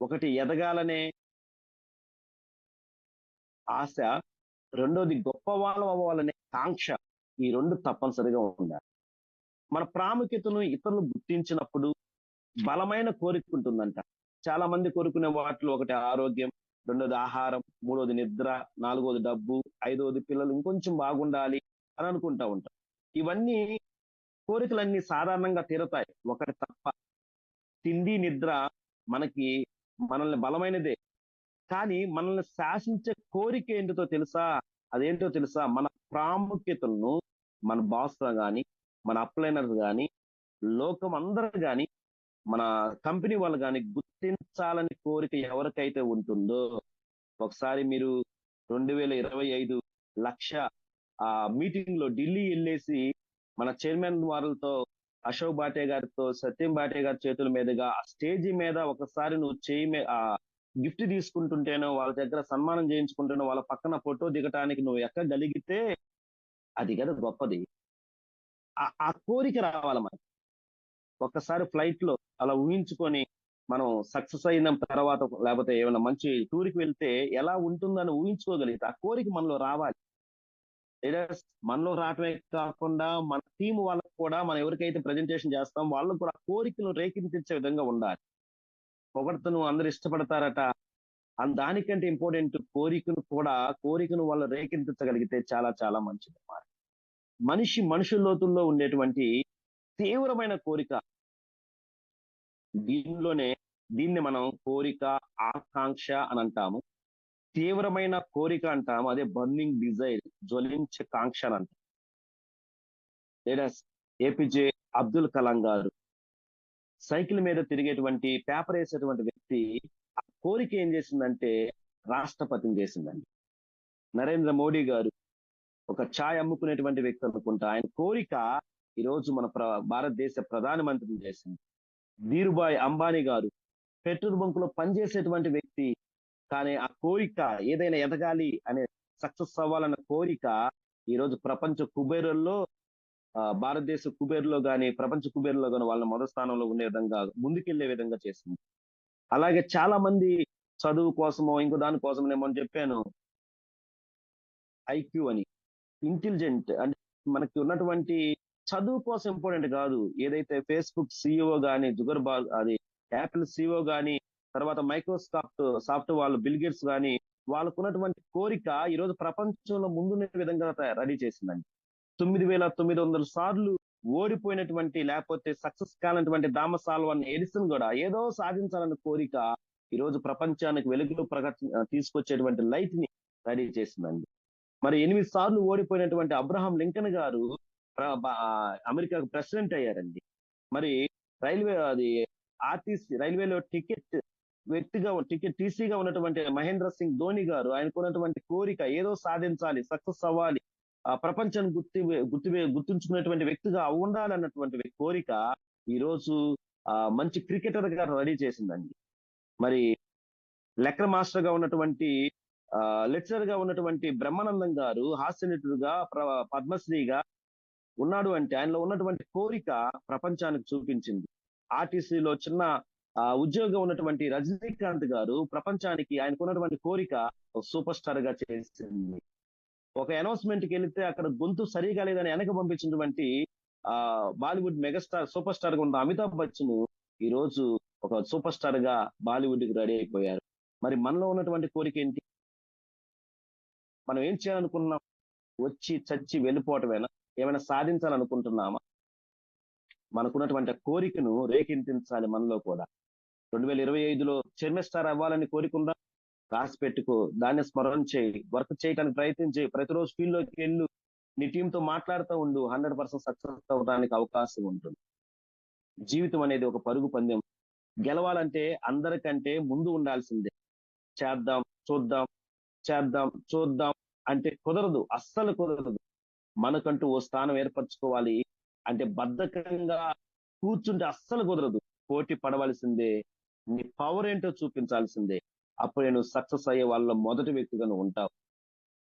ఒకటి ఎదగాలనే ఆశ, రెండోది గొప్ప వాళ్ళం అవ్వాలనే కాంక్ష. ఈ రెండు తప్పనిసరిగా ఉండాలి. మన ప్రాముఖ్యతను ఇతరులు గుర్తించినప్పుడు బలమైన కోరిక ఉంటుందంట. చాలా మంది కోరుకునే వాటిలో ఒకటి ఆరోగ్యం, రెండోది ఆహారం, మూడోది నిద్ర, నాలుగోది డబ్బు, ఐదోది పిల్లలు ఇంకొంచెం బాగుండాలి అని అనుకుంటా ఉంటాం. ఇవన్నీ కోరికలన్నీ సాధారణంగా తీరతాయి, ఒకటి తప్ప. తిండి నిద్ర మనకి మనల్ని బలమైనదే, కానీ మనల్ని శాసించే కోరిక ఏంటితో తెలుసా? అదేంటో తెలుసా? మన ప్రాముఖ్యతలను మన బాస్ గాని, మన అప్లైనర్స్ గాని, లోకం అందరూ గాని, మన కంపెనీ వాళ్ళు గాని గుర్తించాలని కోరిక ఎవరికైతే ఉంటుందో, ఒకసారి మీరు 2025 లక్ష మీటింగ్ లో ఢిల్లీ వెళ్ళేసి మన చైర్మన్ వారితో, అశోక్ బాటే గారితో, సత్యం బాటే గారి చేతుల మీదుగా ఆ స్టేజీ మీద ఒకసారి నువ్వు గిఫ్ట్ తీసుకుంటుంటేనో, వాళ్ళ దగ్గర సన్మానం చేయించుకుంటేనో, వాళ్ళ పక్కన ఫోటో దిగటానికి నువ్వు ఎక్కగలిగితే అది కదా గొప్పది. ఆ కోరిక రావాలి మనకి. ఒక్కసారి ఫ్లైట్ లో అలా ఊహించుకొని మనం సక్సెస్ అయిన తర్వాత లేకపోతే ఏమైనా మంచి టూర్కి వెళ్తే ఎలా ఉంటుందని ఊహించుకోగలిగితే ఆ కోరిక మనలో రావాలి. లేదా మనలో రావటమే కాకుండా మన టీం వాళ్ళకు కూడా మనం ఎవరికైతే ప్రజెంటేషన్ చేస్తాం వాళ్ళకు కూడా కోరికలు రేకెత్తించే విధంగా ఉండాలి. పొగడ్తను అందరు ఇష్టపడతారట, దానికంటే ఇంపార్టెంట్ కోరికను వాళ్ళు రేకెత్తించగలిగితే చాలా చాలా మంచిది అన్నమాట. మనిషి లోతుల్లో ఉండేటువంటి తీవ్రమైన కోరిక, దీన్ని మనం కోరిక, ఆకాంక్ష అని అంటాము. తీవ్రమైన కోరిక అంటాము, అదే బర్నింగ్ డిజైర్, జ్వలించే కాంక్ష అని అంటాం. లేదా ఏపీజే అబ్దుల్ కలాం గారు సైకిల్ మీద తిరిగేటువంటి పేపర్ వేసేటువంటి వ్యక్తి, ఆ కోరిక ఏం చేసిందంటే రాష్ట్రపతిని చేసిందండి. నరేంద్ర మోడీ గారు ఒక ఛాయ్ అమ్ముకునేటువంటి వ్యక్తి అనుకుంటా, ఆయన కోరిక ఈరోజు మన భారతదేశ ప్రధానమంత్రిని చేసింది. ధీరుభాయ్ అంబానీ గారు పెట్రోల్ బంక్ లో పనిచేసేటువంటి వ్యక్తి, కానీ ఆ కోరిక ఏదైనా ఎదగాలి అనే, సక్సెస్ అవ్వాలన్న కోరిక ఈరోజు ప్రపంచ కుబేరుల్లో, భారతదేశ కుబేరులో గాని, ప్రపంచ కుబేరులో గాని వాళ్ళ మొదటి స్థానంలో ఉండే విధంగా, ముందుకెళ్లే విధంగా చేసింది. అలాగే చాలా మంది చదువు కోసమో ఇంకో దాని కోసం నేను చెప్పాను ఐక్యూ అని, ఇంటెలిజెంట్ అంటే మనకి ఉన్నటువంటి చదువు కోసం ఇంపార్టెంట్ కాదు. ఏదైతే ఫేస్బుక్ సిఇఓ గాని, అది యాపిల్ సిఇఓ గాని, తర్వాత సాఫ్ట్ వాళ్ళు బిల్ గేట్స్ గాని, వాళ్ళకు ఉన్నటువంటి కోరిక ఈరోజు ప్రపంచంలో ముందున్న విధంగా రెడీ చేసిందండి. 9,900 సార్లు ఓడిపోయినటువంటి లేకపోతే సక్సెస్ కానటువంటి థామస్ ఆల్వా ఎడిసన్ కూడా ఏదో సాధించాలన్న కోరిక ఈ రోజు ప్రపంచానికి వెలుగులు తీసుకొచ్చేటువంటి లైట్ ని రెడీ చేసిందండి. మరి 8 సార్లు ఓడిపోయినటువంటి అబ్రహాం లింకన్ గారు అమెరికాకు ప్రెసిడెంట్ అయ్యారండి. మరి అది రైల్వేలో టికెట్ టీసీగా ఉన్నటువంటి మహేంద్ర సింగ్ ధోని గారు, ఆయనకున్నటువంటి కోరిక ఏదో సాధించాలి, సక్సెస్ అవ్వాలి, ప్రపంచాన్ని గుర్తుంచుకునేటువంటి వ్యక్తిగా ఉండాలన్నటువంటి కోరిక ఈ రోజు మంచి క్రికెటర్ గా రెడీ చేసిందండి. మరి లెక్కల మాస్టర్ గా ఉన్నటువంటి లెక్చరర్ గా ఉన్నటువంటి బ్రహ్మానందం గారు హాస్య నటుడుగా పద్మశ్రీగా ఉన్నాడు అంటే ఆయనలో ఉన్నటువంటి కోరిక ప్రపంచానికి చూపించింది. ఆర్టీసీలో చిన్న ఉద్యోగం ఉన్నటువంటి రజనీకాంత్ గారు ప్రపంచానికి ఆయనకున్నటువంటి కోరిక సూపర్ స్టార్ గా చేసింది. ఒక అనౌన్స్మెంట్ కి వెళితే అక్కడ గొంతు సరిగా లేదని వెనక పంపించినటువంటి బాలీవుడ్ మెగాస్టార్ సూపర్ స్టార్ గా ఉన్న అమితాబ్ బచ్చన్ ఈ రోజు ఒక సూపర్ స్టార్ గా బాలీవుడ్ కి రెడీ అయిపోయారు. మరి మనలో ఉన్నటువంటి కోరిక ఏంటి? మనం ఏం చేయాలనుకున్నాం? వచ్చి చచ్చి వెళ్ళిపోవటమేనా? ఏమైనా సాధించాలనుకుంటున్నామా? మనకున్నటువంటి కోరికను రేకెత్తించాలి మనలో కూడా. 2025లో చైర్మన్ స్టార్ అవ్వాలని కోరికుందా? రాసి పెట్టుకో, దాన్ని స్మరణ చేయి, వర్క్ చేయడానికి ప్రయత్నం చేయి, ప్రతిరోజు ఫీల్డ్ లోకి వెళ్ళు, నీ టీమ్ తో మాట్లాడుతూ ఉండు, 100% సక్సెస్ అవడానికి అవకాశం ఉంటుంది. జీవితం అనేది ఒక పరుగు పందెం. గెలవాలంటే అందరికంటే ముందు ఉండాల్సిందే. చేద్దాం చూద్దాం, చేద్దాం చూద్దాం అంటే కుదరదు, అస్సలు కుదరదు. మనకంటూ ఓ స్థానం ఏర్పరచుకోవాలి అంటే బద్ధకంగా కూర్చుంటే అస్సలు కుదరదు. పోటీ పడవలసిందే, నీ పవర్ ఏంటో చూపించాల్సిందే. అప్పుడే నువ్వు సక్సెస్ అయ్యే వాళ్ళ మొదటి వ్యక్తిగా నువ్వు ఉంటావు.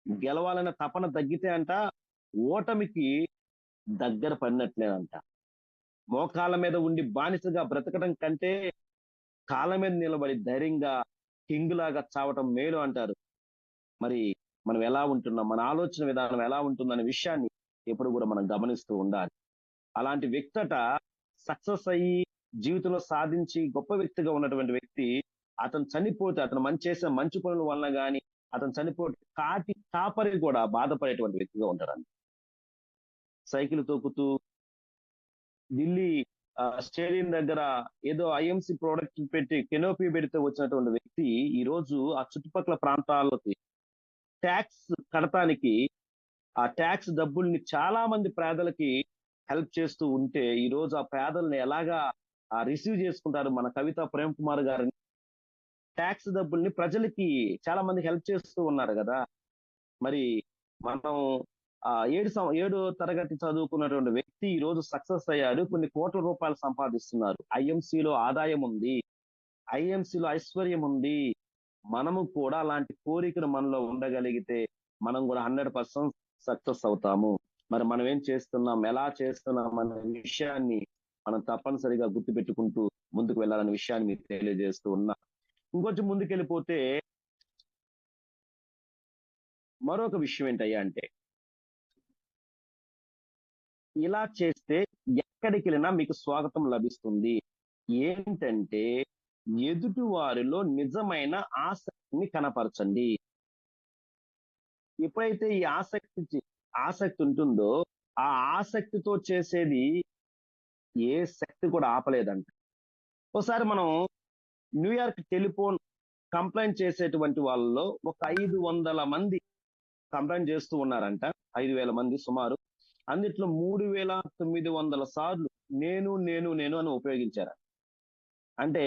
గెలవాలన్న తపన తగ్గితే అంట ఓటమికి దగ్గర పడినట్లేనంట. మోకాళ్ళ మీద ఉండి బానిసగా బ్రతకడం కంటే కాళ్ళ మీద నిలబడి ధైర్యంగా కింగ్ లాగా చావటం మేలు అంటారు. మరి మనం ఎలా ఉంటున్నాం, మన ఆలోచన విధానం ఎలా ఉంటుందనే విషయాన్ని ఎప్పుడు కూడా మనం గమనిస్తూ ఉండాలి. అలాంటి వ్యక్తట సక్సెస్ అయ్యి జీవితంలో సాధించి గొప్ప వ్యక్తిగా ఉన్నటువంటి వ్యక్తి అతను చనిపోతే, అతను చేసే మంచి పనుల వలన గాని అతను చనిపోతే కాపరి కూడా బాధపడేటువంటి వ్యక్తిగా ఉంటాడండి. సైకిల్ తొక్కుతూ ఢిల్లీ స్టేడియం దగ్గర ఏదో ఐఎంసి ప్రోడక్ట్ పెట్టి కెనోపీ పెడితే వచ్చినటువంటి వ్యక్తి ఈ రోజు ఆ చుట్టుపక్కల ప్రాంతాలకి ట్యాక్స్ కడటానికి ఆ ట్యాక్స్ డబ్బుల్ని చాలా మంది పేదలకి హెల్ప్ చేస్తూ ఉంటే ఈ రోజు ఆ పేదల్ని ఎలాగా రిసీవ్ చేసుకుంటారు మన కవిత ప్రేమ్ కుమార్ గారిని. ట్యాక్స్ డబ్బుల్ని ప్రజలకి చాలా మంది హెల్ప్ చేస్తూ ఉన్నారు కదా. మరి మనం 7 తరగతి చదువుకున్నటువంటి వ్యక్తి ఈ రోజు సక్సెస్ అయ్యారు, కొన్ని కోట్ల రూపాయలు సంపాదిస్తున్నారు. ఐఎంసీలో ఆదాయం ఉంది, ఐఎంసీలో ఐశ్వర్యం ఉంది. మనము కూడా అలాంటి కోరికలు మనలో ఉండగలిగితే మనం కూడా 100% సక్సెస్ అవుతాము. మరి మనం ఏం చేస్తున్నాం, ఎలా చేస్తున్నాం అనే విషయాన్ని మనం తప్పనిసరిగా గుర్తుపెట్టుకుంటూ ముందుకు వెళ్ళాలనే విషయాన్ని మీకు తెలియజేస్తూ ఉన్నా. ఇంకొంచెం ముందుకెళ్ళిపోతే మరొక విషయం ఏంటయ్యా అంటే, ఇలా చేస్తే ఎక్కడికి వెళ్ళినా మీకు స్వాగతం లభిస్తుంది. ఏంటంటే ఎదుటి వారిలో నిజమైన ఆసక్తిని కనపరచండి. ఎప్పుడైతే ఈ ఆసక్తి ఉంటుందో ఆ ఆసక్తితో చేసేది ఏ శక్తి కూడా ఆపలేదంట. ఒకసారి మనం న్యూయార్క్ టెలిఫోన్ కంప్లైంట్ చేసేటువంటి వాళ్ళలో ఒక 500 మంది కంప్లైంట్ చేస్తూ ఉన్నారంట. 5,000 మంది సుమారు. అందుట్లో 3,900 సార్లు నేను నేను నేను అని ఉపయోగించారు. అంటే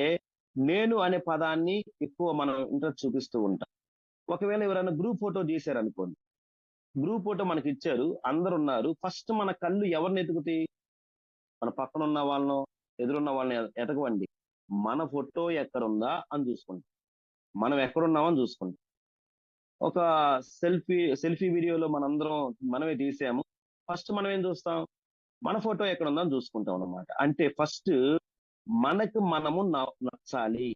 నేను అనే పదాన్ని ఎక్కువ మనం ఇంట్రెస్ట్ చూపిస్తూ ఉంటాం. ఒకవేళ ఎవరైనా గ్రూప్ ఫోటో తీశారనుకోండి, గ్రూప్ ఫోటో మనకి ఇచ్చారు, అందరు ఉన్నారు, ఫస్ట్ మన కళ్ళు ఎవరిని ఎతుకుతాయి? మన పక్కన ఉన్న వాళ్ళను, ఎదురున్న వాళ్ళని ఎతకవండి. మన ఫోటో ఎక్కడుందా అని చూసుకుంటాం, మనం ఎక్కడున్నామని చూసుకుంటాం. ఒక సెల్ఫీ వీడియోలో మనందరం మనమే తీసాము, ఫస్ట్ మనం ఏం చూస్తాం? మన ఫోటో ఎక్కడుందా అని చూసుకుంటాం అన్నమాట. అంటే ఫస్ట్ మనకు మనము నచ్చాలి,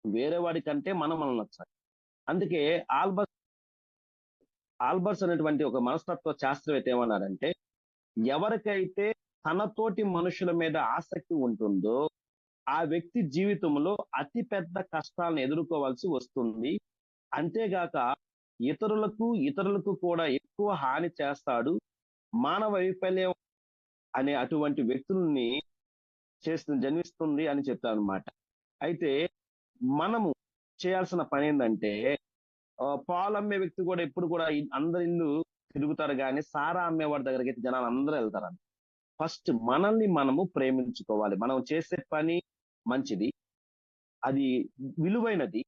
వేరే వాడి కంటే మనం నచ్చాలి. అందుకే ఆల్బర్ట్స్ అనేటువంటి ఒక మనస్తత్వ శాస్త్రవేత్త ఏమన్నారంటే, ఎవరికైతే తనతోటి మనుషుల మీద ఆసక్తి ఉంటుందో ఆ వ్యక్తి జీవితంలో అతి పెద్ద కష్టాలను ఎదుర్కోవాల్సి వస్తుంది. అంతేగాక ఇతరులకు కూడా ఎక్కువ హాని చేస్తాడు. మానవ వైఫల్యం అనే అటువంటి వ్యక్తుల్ని జన్మిస్తుంది అని చెప్తాను అనమాట. అయితే మనము చేయాల్సిన పని ఏంటంటే, పాలు అమ్మే వ్యక్తి కూడా ఎప్పుడు కూడా అందరి ఇల్లు తిరుగుతారు కానీ సారా అమ్మేవాడి దగ్గరికి అయితే జనాలు అందరూ వెళ్తారు. ఫస్ట్ మనల్ని మనము ప్రేమించుకోవాలి. మనం చేసే పని మంచిది, అది విలువైనది.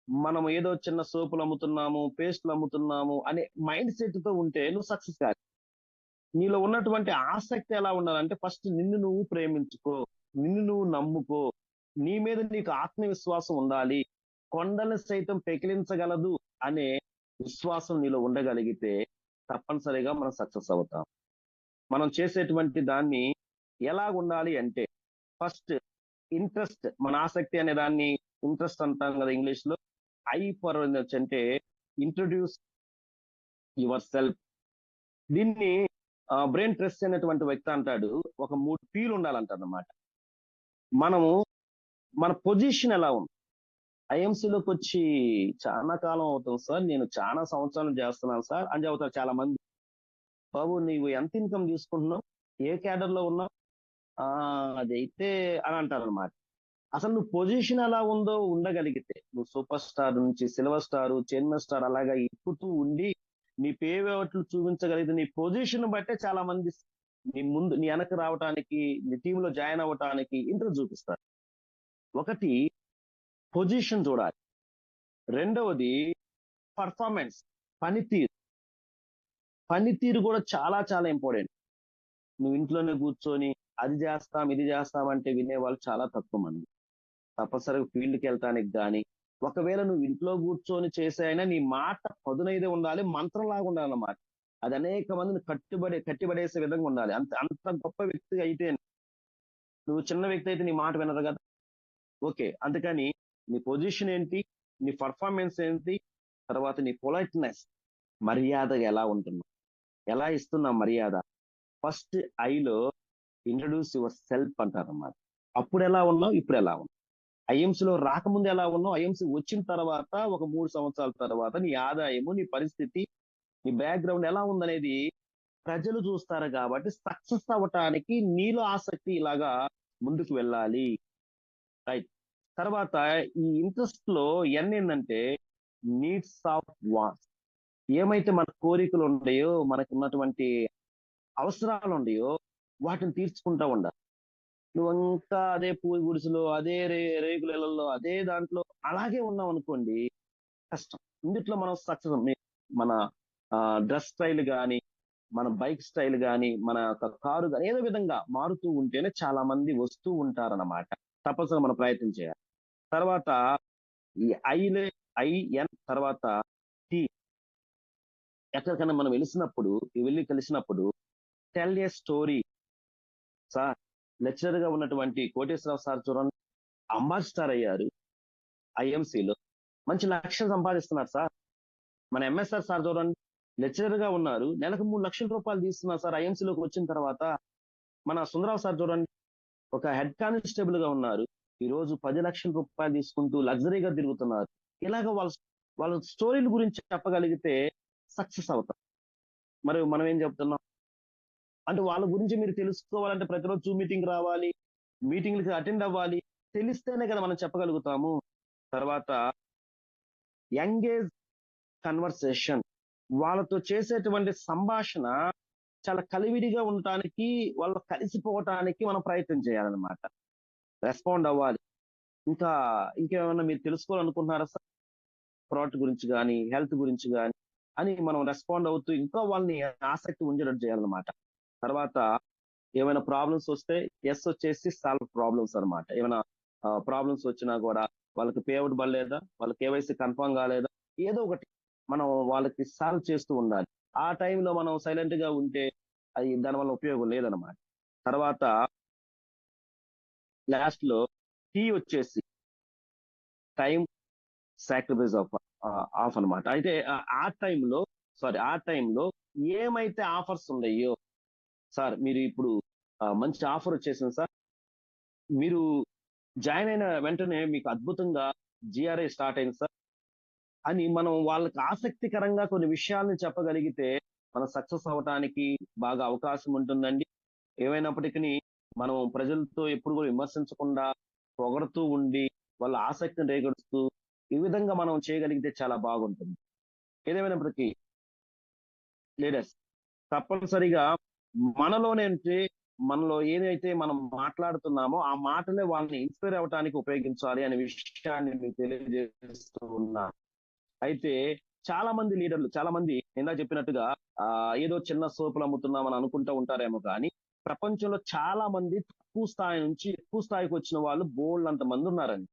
మనం ఏదో చిన్న సోపులు అమ్ముతున్నాము, పేస్టులు అమ్ముతున్నాము అనే మైండ్ సెట్ తో ఉంటే నువ్వు సక్సెస్ కాదు. నీలో ఉన్నటువంటి ఆసక్తి ఎలా ఉండాలంటే ఫస్ట్ నిన్ను నువ్వు ప్రేమించుకో, నిన్ను నువ్వు నమ్ముకో, నీ మీద నీకు ఆత్మవిశ్వాసం ఉండాలి. కొండలు సైతం పెకిలించగలదు అనే విశ్వాసం నీలో ఉండగలిగితే తప్పనిసరిగా మనం సక్సెస్ అవుతాం. మనం చేసేటువంటి దాన్ని ఎలా ఉండాలి అంటే ఫస్ట్ ఇంట్రెస్ట్, మన ఆసక్తి అనే దాన్ని ఇంట్రెస్ట్ అంటాం కదా ఇంగ్లీష్ లో. ఐ ఫర్ అంటే ఇంట్రొడ్యూస్ యువర్ సెల్ఫ్. దీన్ని బ్రెయిన్ ట్రెస్ అనేటువంటి వ్యక్తి అంటాడు, ఒక 3 పీలు ఉండాలంటాడు అనమాట. మనము మన పొజిషన్ ఎలా ఉంది. ఐఎంసీలోకి వచ్చి చాలా కాలం అవుతుంది సార్, నేను చాలా సంవత్సరాలు చేస్తున్నాను సార్ అని చెబుతారు చాలా మంది. బాబు నీవు ఎంత ఇన్కమ్ తీసుకుంటున్నావు, ఏ క్యాడర్ లో ఉన్నావు, ఆ అదైతే అని అంటారు అనమాట. అసలు నువ్వు పొజిషన్ ఎలా ఉందో ఉండగలిగితే, నువ్వు సూపర్ స్టార్ నుంచి సిల్వర్ స్టార్, చైర్మన్ స్టార్ అలాగా ఎక్కుతూ ఉండి నీ పేవేట్లు చూపించగలిగితే నీ పొజిషన్ బట్టే చాలా మంది నీ ముందు నీ వెనక రావటానికి, నీ టీమ్ లో జాయిన్ అవ్వటానికి ఇంట్రెస్ట్ చూపిస్తారు. ఒకటి పొజిషన్ చూడాలి, రెండవది పర్ఫార్మెన్స్, పనితీరు. పనితీరు కూడా చాలా చాలా ఇంపార్టెంట్. నువ్వు ఇంట్లోనే కూర్చొని అది చేస్తాం ఇది చేస్తాం అంటే వినేవాళ్ళు చాలా తక్కువ మంది. తప్పనిసరిగా ఫీల్డ్కి వెళ్తానికి కానీ, ఒకవేళ నువ్వు ఇంట్లో కూర్చొని చేసైనా నీ మాట పదునైదే ఉండాలి, మంత్రంలాగా ఉండాలన్నమాట. అది అనేక మందిని కట్టిబడేసే విధంగా ఉండాలి. అంత అంత గొప్ప వ్యక్తి అయితే, నువ్వు చిన్న వ్యక్తి అయితే నీ మాట వినరు కదా. ఓకే, అందుకని నీ పొజిషన్ ఏంటి, నీ పర్ఫార్మెన్స్ ఏంటి, తర్వాత నీ పొలైట్నెస్, మర్యాదగా ఎలా ఉంటున్నావు, ఎలా ఇస్తున్నావు మర్యాద. ఫస్ట్ ఐలో ఇంట్రడ్యూస్ యువర్ సెల్ఫ్ అంటారన్నమాట. అప్పుడు ఎలా ఉన్నావు, ఇప్పుడు ఎలా ఉన్నావు. ఐఎంసీలో రాకముందు ఎలా ఉన్నావు, ఐఎంసీ వచ్చిన తర్వాత ఒక 3 సంవత్సరాల తర్వాత నీ ఆదాయము, నీ పరిస్థితి, నీ బ్యాక్గ్రౌండ్ ఎలా ఉందనేది ప్రజలు చూస్తారు. కాబట్టి సక్సెస్ అవ్వటానికి నీలో ఆసక్తి ఇలాగా ముందుకు వెళ్ళాలి. రైట్. తర్వాత ఈ ఇంట్రెస్ట్ లో ఏంటంటే నీడ్స్ ఆఫ్ వాంట్స్. ఏమైతే మన కోరికలు ఉన్నాయో, మనకు ఉన్నటువంటి అవసరాలు ఉన్నాయో వాటిని తీర్చుకుంటా ఉండాలి. నువ్వు ఇంకా అదే పూరి గుడిసెలో, అదే రేకుల ఇళ్లలో, అదే దాంట్లో అలాగే ఉన్నాం అనుకోండి, కష్టం. ఇందుట్లో మనం సక్సెస్, మన డ్రెస్ స్టైల్ కానీ, మన బైక్ స్టైల్ కానీ, మన యొక్క కారు కానీ ఏదో విధంగా మారుతూ ఉంటేనే చాలా మంది వస్తూ ఉంటారన్నమాట. తప్పనిసరిగా మనం ప్రయత్నం చేయాలి. తర్వాత ఈ ఐలే ఐఎన్ తర్వాత టీ. ఎక్కడికైనా మనం వెళ్ళి కలిసినప్పుడు tell a story. Sir, lecturer గా ఉన్నటువంటి కోటేశ్వరరావు సార్ చూడండి, అంబాసిడర్ అయ్యారు ఐఎంసీలో, మంచి లక్షలు సంపాదిస్తున్నారు సార్. మన ఎంఎస్ఆర్ సార్ చూడండి, లెక్చరర్ గా ఉన్నారు, నెలకు 3 లక్షల రూపాయలు తీస్తున్నారు సార్ ఐఎంసీలోకి వచ్చిన తర్వాత. మన సుందరరావు సార్ చూడండి, ఒక హెడ్ కానిస్టేబుల్ గా ఉన్నారు, ఈ రోజు 10 లక్షల రూపాయలు తీసుకుంటూ లగ్జరీగా తిరుగుతున్నారు. ఇలాగ వాళ్ళ స్టోరీల గురించి చెప్పగలిగితే సక్సెస్ అవుతాం. మరి మనం ఏం చెప్తున్నాం అంటే, వాళ్ళ గురించి మీరు తెలుసుకోవాలంటే ప్రతిరోజు జూమ్ మీటింగ్ రావాలి, మీటింగ్లకి అటెండ్ అవ్వాలి, తెలిస్తేనే కదా మనం చెప్పగలుగుతాము. తర్వాత ఎంగేజ్ కన్వర్సేషన్. వాళ్ళతో చేసేటువంటి సంభాషణ చాలా కలివిడిగా ఉండటానికి, వాళ్ళు కలిసిపోవటానికి మనం ప్రయత్నం చేయాలన్నమాట. రెస్పాండ్ అవ్వాలి. ఇంకా ఇంకేమైనా మీరు తెలుసుకోవాలనుకుంటున్నారా సార్, ప్రోడక్ట్ గురించి కానీ, హెల్త్ గురించి కానీ అని మనం రెస్పాండ్ అవుతూ ఇంకా వాళ్ళని ఆసక్తి ఉండేటట్టు చేయాలన్నమాట. తర్వాత ఏమైనా ప్రాబ్లమ్స్ వస్తే ఎస్ వచ్చేసి సాల్వ్ ప్రాబ్లమ్స్ అన్నమాట. ఏమైనా ప్రాబ్లమ్స్ వచ్చినా కూడా వాళ్ళకి పేఅవుట్ పడలేదా, వాళ్ళ కేవైసీ కన్ఫర్మ్ కాలేదా, ఏదో ఒకటి మనం వాళ్ళకి సాల్వ్ చేస్తూ ఉండాలి. ఆ టైంలో మనం సైలెంట్ గా ఉంటే అది దానివల్ల ఉపయోగం లేదనమాట. తర్వాత లాస్ట్ లో టీ వచ్చేసి టైం సాక్రిఫైస్ ఆఫ్ అనమాట. అయితే ఆ టైంలో ఏమైతే ఆఫర్స్ ఉన్నాయో, సార్ మీరు ఇప్పుడు మంచి ఆఫర్ వచ్చేసింది సార్, మీరు జాయిన్ అయిన వెంటనే మీకు అద్భుతంగా జిఆర్ఐ స్టార్ట్ అయింది సార్ అని మనం వాళ్ళకి ఆసక్తికరంగా కొన్ని విషయాలను చెప్పగలిగితే మనం సక్సెస్ అవ్వటానికి బాగా అవకాశం ఉంటుందండి. ఏమైనప్పటికీ మనం ప్రజలతో ఎప్పుడు కూడా విమర్శించకుండా పొగడుతూ ఉండి వాళ్ళ ఆసక్తిని రేగొడుతూ ఈ విధంగా మనం చేయగలిగితే చాలా బాగుంటుంది. ఏదేమైనప్పటికీ లీడర్స్ తప్పనిసరిగా మనలోనే ఉంటే మనలో ఏదైతే మనం మాట్లాడుతున్నామో ఆ మాటలే వాళ్ళని ఇన్స్పైర్ అవ్వటానికి ఉపయోగించాలి అనే విషయాన్ని మీకు తెలియజేస్తూ ఉన్నా. అయితే చాలా మంది లీడర్లు, చాలా మంది ఇందాక చెప్పినట్టుగా ఏదో చిన్న సోపులు అమ్ముతున్నామని అనుకుంటూ ఉంటారేమో కానీ ప్రపంచంలో చాలా మంది తక్కువ స్థాయి నుంచి ఎక్కువ స్థాయికి వచ్చిన వాళ్ళు బోల్డ్ అంత మంది ఉన్నారండి.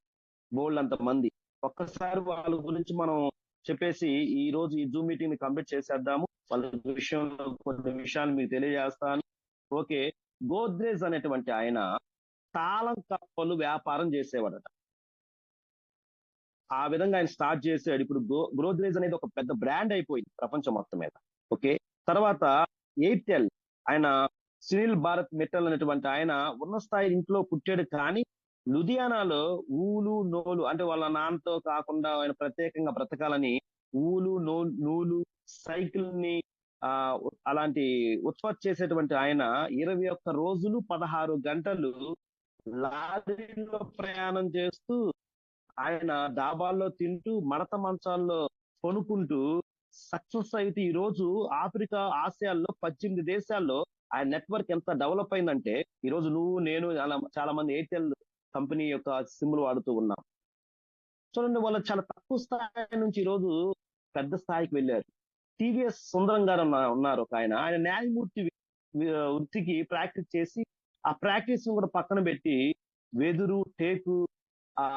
బోల్డ్ అంత మంది. ఒక్కసారి వాళ్ళ గురించి మనం చెప్పేసి ఈ రోజు ఈ జూమ్ మీటింగ్ ని కంప్లీట్ చేసేద్దాము. వాళ్ళ విషయంలో కొన్ని విషయాలు మీకు తెలియజేస్తాను. ఓకే. గోద్రేజ్ అనేటువంటి ఆయన తాళం కప్పలు వ్యాపారం చేసేవాడట. ఆ విధంగా ఆయన స్టార్ట్ చేసాడు. ఇప్పుడు గోద్రేజ్ అనేది ఒక పెద్ద బ్రాండ్ అయిపోయింది ప్రపంచం మొత్తం మీద. ఓకే. తర్వాత ఎయిర్టెల్, ఆయన సునీల్ భారత్ మిట్టల్ అనేటువంటి ఆయన ఉన్న స్థాయి ఇంట్లో పుట్టాడు కానీ లుధియానాలో ఊలు నోలు అంటే వాళ్ళ నాన్నతో కాకుండా ఆయన ప్రత్యేకంగా బ్రతకాలని ఊలు నూలు సైకిల్ ని ఆ అలాంటి ఉత్పత్తి చేసేటువంటి ఆయన 21 రోజులు 16 గంటలు లారీలో ప్రయాణం చేస్తూ ఆయన డాబాల్లో తింటూ మడత మంచాల్లో కొనుక్కుంటూ సక్సెస్ అయితే ఈ రోజు ఆఫ్రికా, ఆసియాల్లో 18 దేశాల్లో ఆయన నెట్వర్క్ ఎంత డెవలప్ అయిందంటే ఈ రోజు నువ్వు నేను అలా చాలా మంది ఎయిర్టెల్ కంపెనీ యొక్క సిమ్లు వాడుతూ ఉన్నాం. చూడండి వాళ్ళు చాలా తక్కువ స్థాయి నుంచి ఈ రోజు పెద్ద స్థాయికి వెళ్ళారు. టీవీఎస్ సుందరం గారు ఉన్నారు ఒక ఆయన. ఆయన న్యాయమూర్తి వృత్తికి ప్రాక్టీస్ చేసి ఆ ప్రాక్టీస్ కూడా పక్కన పెట్టి వెదురు, టేకు, ఆ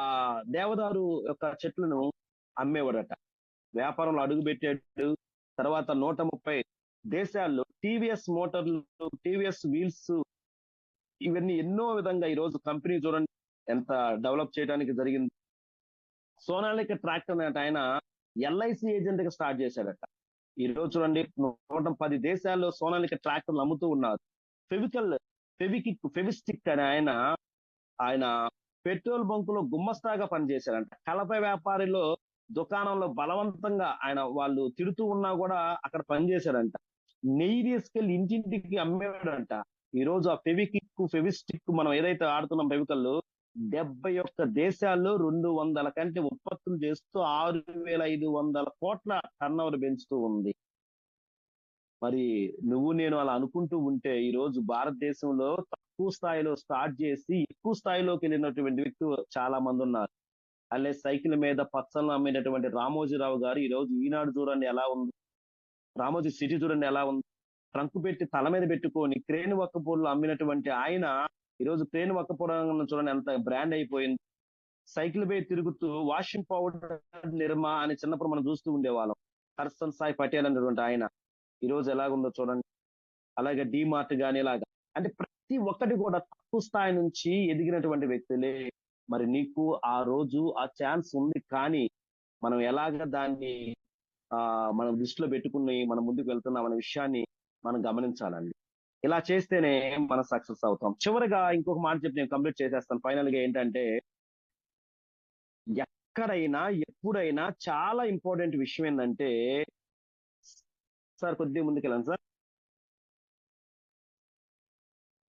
దేవదారు యొక్క చెట్లను అమ్మేవాడట. వ్యాపారంలో అడుగు పెట్టాడు. తర్వాత 130 దేశాల్లో టీవీఎస్ మోటార్లు, టీవీఎస్ వీల్స్ ఇవన్నీ ఎన్నో విధంగా ఈ రోజు కంపెనీ చూడండి ఎంత డెవలప్ చేయడానికి జరిగింది. సోనాలిక ట్రాక్టర్ అనే ఆయన ఎల్ఐసి ఏజెంట్ గా స్టార్ట్ చేశాడట. ఈ రోజు చూడండి 110 దేశాల్లో సోనాలిక ట్రాక్టర్లు అమ్ముతూ ఉన్నారు. ఫెవికల్, ఫెవిస్టిక్ అనే ఆయన ఆయన పెట్రోల్ బంకులో గుమ్మస్తాగా పనిచేశారంట. కలప వ్యాపారిలో దుకాణంలో బలవంతంగా ఆయన వాళ్ళు తిడుతూ ఉన్నా కూడా అక్కడ పనిచేశారంట. నెయ్యి తీసుకెళ్లి ఇంటింటికి అమ్మేవాడంట. ఈ రోజు ఆ ఫెవిస్టిక్ మనం ఏదైతే ఆడుతున్నాం ఫెవికల్ 71 దేశాల్లో 200 కంటే ఉత్పత్తులు చేస్తూ 6,500 కోట్ల టర్న్ ఓవర్ పెంచుతూ ఉంది. మరి నువ్వు నేను అలా అనుకుంటూ ఉంటే ఈ రోజు భారతదేశంలో తక్కువ స్థాయిలో స్టార్ట్ చేసి ఎక్కువ స్థాయిలోకి వెళ్ళినటువంటి వ్యక్తులు చాలా మంది ఉన్నారు. అల్లే సైకిల్ మీద పచ్చళ్ళు అమ్మినటువంటి రామోజీరావు గారు ఈ రోజు ఈనాడు చూడండి ఎలా ఉంది, రామోజీ సిటీ చూడండి ఎలా ఉంది. ట్రంక్ పెట్టి తల మీద పెట్టుకొని క్రేన్ వక్కపూర్లు అమ్మినటువంటి ఆయన ఈ రోజు క్రేన్ వక్కపోవడం చూడండి ఎంత బ్రాండ్ అయిపోయింది. సైకిల్ పై తిరుగుతూ వాషింగ్ పౌడర్ నిర్మా అని చిన్నప్పుడు మనం చూస్తూ ఉండేవాళ్ళం. హర్సన్ సాయి పటేల్ అనేటువంటి ఆయన ఈ రోజు ఎలాగుందో చూడండి. అలాగే డిమార్ట్ గాని ఇలాగా అంటే ప్రతి ఒక్కటి కూడా తక్కువ స్థాయి నుంచి ఎదిగినటువంటి వ్యక్తులే. మరి నీకు ఆ రోజు ఆ ఛాన్స్ ఉంది కానీ మనం ఎలాగ దాన్ని మనం దృష్టిలో పెట్టుకుని మనం ముందుకు వెళ్తున్నాం అనే విషయాన్ని మనం గమనించాలండి. ఇలా చేస్తేనే మనం సక్సెస్ అవుతాం. చివరిగా ఇంకొక మాట చెప్పి నేను కంప్లీట్ చేసేస్తాను. ఫైనల్ గా ఏంటంటే ఎక్కడైనా ఎప్పుడైనా చాలా ఇంపార్టెంట్ విషయం ఏంటంటే సార్ కొద్దిగా ముందుకెళ్ళండి సార్.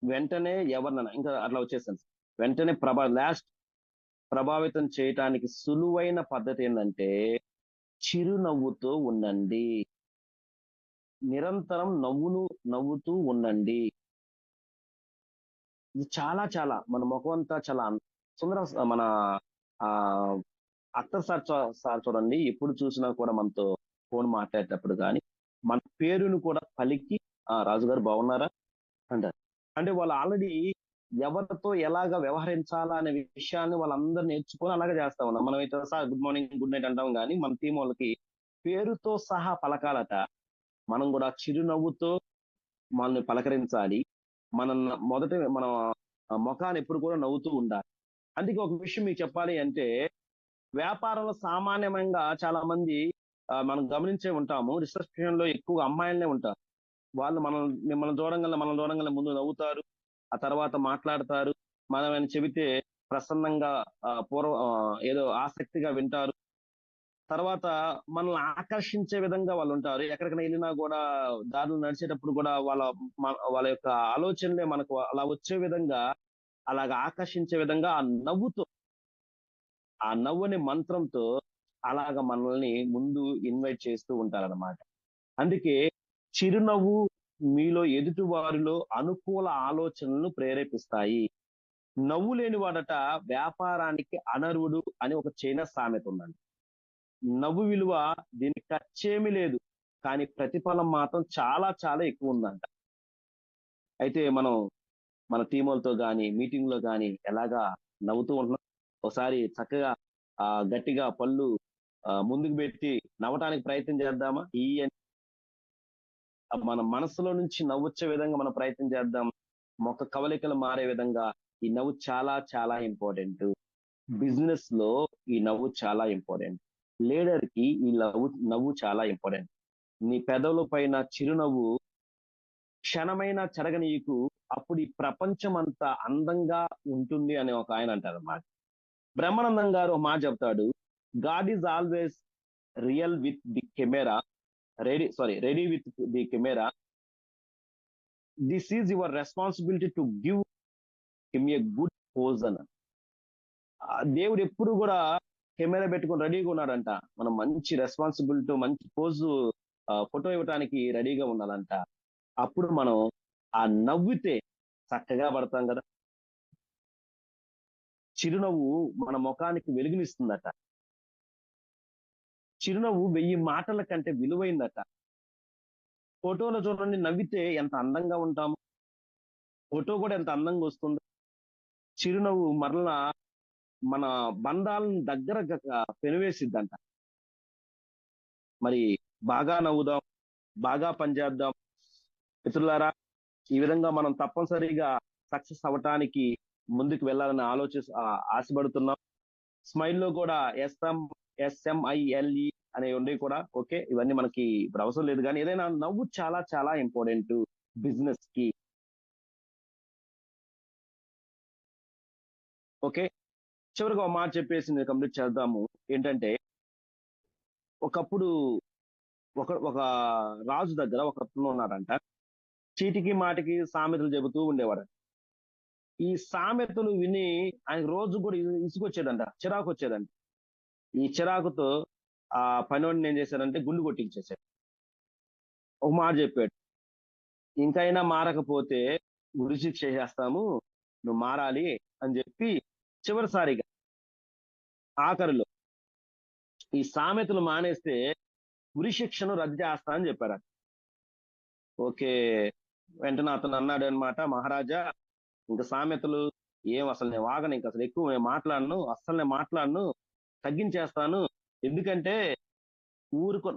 వెంటనే ఎవరినైనా ఇంకా అట్లా వచ్చేసాను. వెంటనే లాస్ట్ ప్రభావితం చేయటానికి సులువైన పద్ధతి ఏంటంటే చిరునవ్వుతో ఉండండి. నిరంతరం నవ్వుతూ ఉండండి. ఇది చాలా చాలా మన ముఖం అంతా చాలా సుందరం. మన ఆ అత్తర్ సార్ చూడండి ఎప్పుడు చూసినా కూడా మనతో ఫోన్ మాట్లాడేటప్పుడు కానీ మన పేరును కూడా పలికి రాజుగారు బాగున్నారా అంటారు. అంటే వాళ్ళు ఆల్రెడీ ఎవరితో ఎలాగ వ్యవహరించాలా అనే విషయాన్ని వాళ్ళందరూ నేర్చుకొని అలాగే చేస్తా ఉన్నాం. మనం అయితే sir good morning good night అంటాం కానీ మన టీం వాళ్ళకి పేరుతో సహా పలకాలట. మనం కూడా చిరునవ్వుతో మనల్ని పలకరించాలి. మన మన ముఖాన్ని ఎప్పుడు కూడా నవ్వుతూ ఉండాలి. అందుకే ఒక విషయం మీకు చెప్పాలి అంటే వ్యాపారంలో సామాన్యంగా చాలా మంది మనం గమనించే ఉంటాము. రిసెప్షన్ లో ఎక్కువ అమ్మాయిలనే ఉంటారు. వాళ్ళు మనం చూడంగానే ముందు నవ్వుతారు, ఆ తర్వాత మాట్లాడతారు. మనం ఆయన చెబితే ప్రసన్నంగా ఏదో ఆసక్తిగా వింటారు. తర్వాత మనల్ని ఆకర్షించే విధంగా వాళ్ళు ఉంటారు. ఎక్కడికైనా వెళ్ళినా కూడా దారులు నడిచేటప్పుడు కూడా వాళ్ళ యొక్క ఆలోచనలే మనకు అలా వచ్చే విధంగా అలాగ ఆకర్షించే విధంగా ఆ నవ్వుతో ఆ నవ్వు అనే మంత్రంతో అలాగ మనల్ని ముందు ఇన్వైట్ చేస్తూ ఉంటారన్నమాట. అందుకే చిరునవ్వు మీలో ఎదుటి వారిలో అనుకూల ఆలోచనలను ప్రేరేపిస్తాయి. నవ్వు లేని వాడట వ్యాపారానికి అనర్హుడు అని ఒక చైనా సామెత ఉందండి. నవ్వు విలువ దీనికి ఖర్చేమీ లేదు. కానీ ప్రతిఫలం మాత్రం చాలా చాలా ఎక్కువ ఉందంట. అయితే మనం మన టీమోలతో గాని, మీటింగ్ లో గాని ఎలాగా నవ్వుతూ ఉంటున్నాం. ఒకసారి చక్కగా గట్టిగా పళ్ళు ముందుకు పెట్టి నవ్వటానికి ప్రయత్నం చేద్దామా? మన మనసులో నుంచి నవ్వొచ్చే విధంగా మనం ప్రయత్నం చేద్దాం. మొక్క కవలికలు మారే విధంగా ఈ నవ్వు చాలా చాలా ఇంపార్టెంట్. బిజినెస్ లో ఈ నవ్వు చాలా ఇంపార్టెంట్. లీడర్ కి ఈ నవ్వు చాలా ఇంపార్టెంట్. నీ పెదవుల పైన చిరునవ్వు క్షణమైనా చెరగనీయకు, అప్పుడు ఈ ప్రపంచం అంతా అందంగా ఉంటుంది అని ఒక ఆయన అంటారు అన్నమాట. బ్రహ్మానందం గారు ఒక మాట చెప్తాడు, God is always real with the camera, ready with the camera, this is your responsibility to give him a good pose అని. దేవుడు ఎప్పుడు కూడా కెమెరా పెట్టుకొని రెడీగా ఉన్నాడంట. మనం మంచి రెస్పాన్సిబిలిటీ, మంచి పోజు ఫోటో ఇవ్వడానికి రెడీగా ఉండాలంట. అప్పుడు మనం ఆ నవ్వితే చక్కగా పడతాం కదా. చిరునవ్వు మన ముఖానికి వెలుగునిస్తుందట. చిరునవ్వు 1000 మాటల కంటే విలువైందట. ఫోటోలో చూడండి, నవ్వితే ఎంత అందంగా ఉంటాము, ఫోటో కూడా ఎంత అందంగా వస్తుంది. చిరునవ్వు మరలా మన బంధాలను దగ్గరగా పెనవేసిద్దంట. మరి బాగా నవ్వుదాం, బాగా పనిచేద్దాం మిత్రులారా. ఈ విధంగా మనం తప్పనిసరిగా సక్సెస్ అవ్వటానికి ముందుకు వెళ్ళాలని ఆశపడుతున్నాం. స్మైల్ లో కూడా SMILE అనే ఉండి కూడా ఓకే, ఇవన్నీ మనకి ఇప్పుడు అవసరం లేదు. కానీ ఏదైనా నవ్వు చాలా చాలా ఇంపార్టెంట్ బిజినెస్ కి. ఓకే, చివరిగా ఒక మాట చెప్పేసి నేను కంప్లీట్ చేద్దాము. ఏంటంటే, ఒకప్పుడు ఒక రాజు దగ్గర ఒక అతను ఉన్నాడంట. చీటికి మాటికి సామెతలు చెబుతూ ఉండేవాడు. ఈ సామెతలు విని ఆయనకు రోజు కూడా ఇసుకొచ్చేదంట, చిరాకు వచ్చేదంట. ఈ చిరాకుతో ఆ పనివాడిని ఏం చేశారంటే గుండు కొట్టించేశాడు. ఒక మాట చెప్పాడు, ఇంకైనా మారకపోతే ఉరిశిక్ష చేసేస్తాము, నువ్వు మారాలి అని చెప్పి చివరిసారిగా ఆఖరిలో ఈ సామెతలు మానేస్తే ఉరిశిక్షను రద్దు చేస్తా అని చెప్పారు. ఓకే, వెంటనే అతను అన్నాడు అనమాట, మహారాజా ఇంకా సామెతలు ఏం అసలు నేను వాగను, ఇంకా అసలు ఎక్కువ నేను మాట్లాడను, అస్సలు నేను మాట్లాడను, తగ్గించేస్తాను. ఎందుకంటే ఊరుకు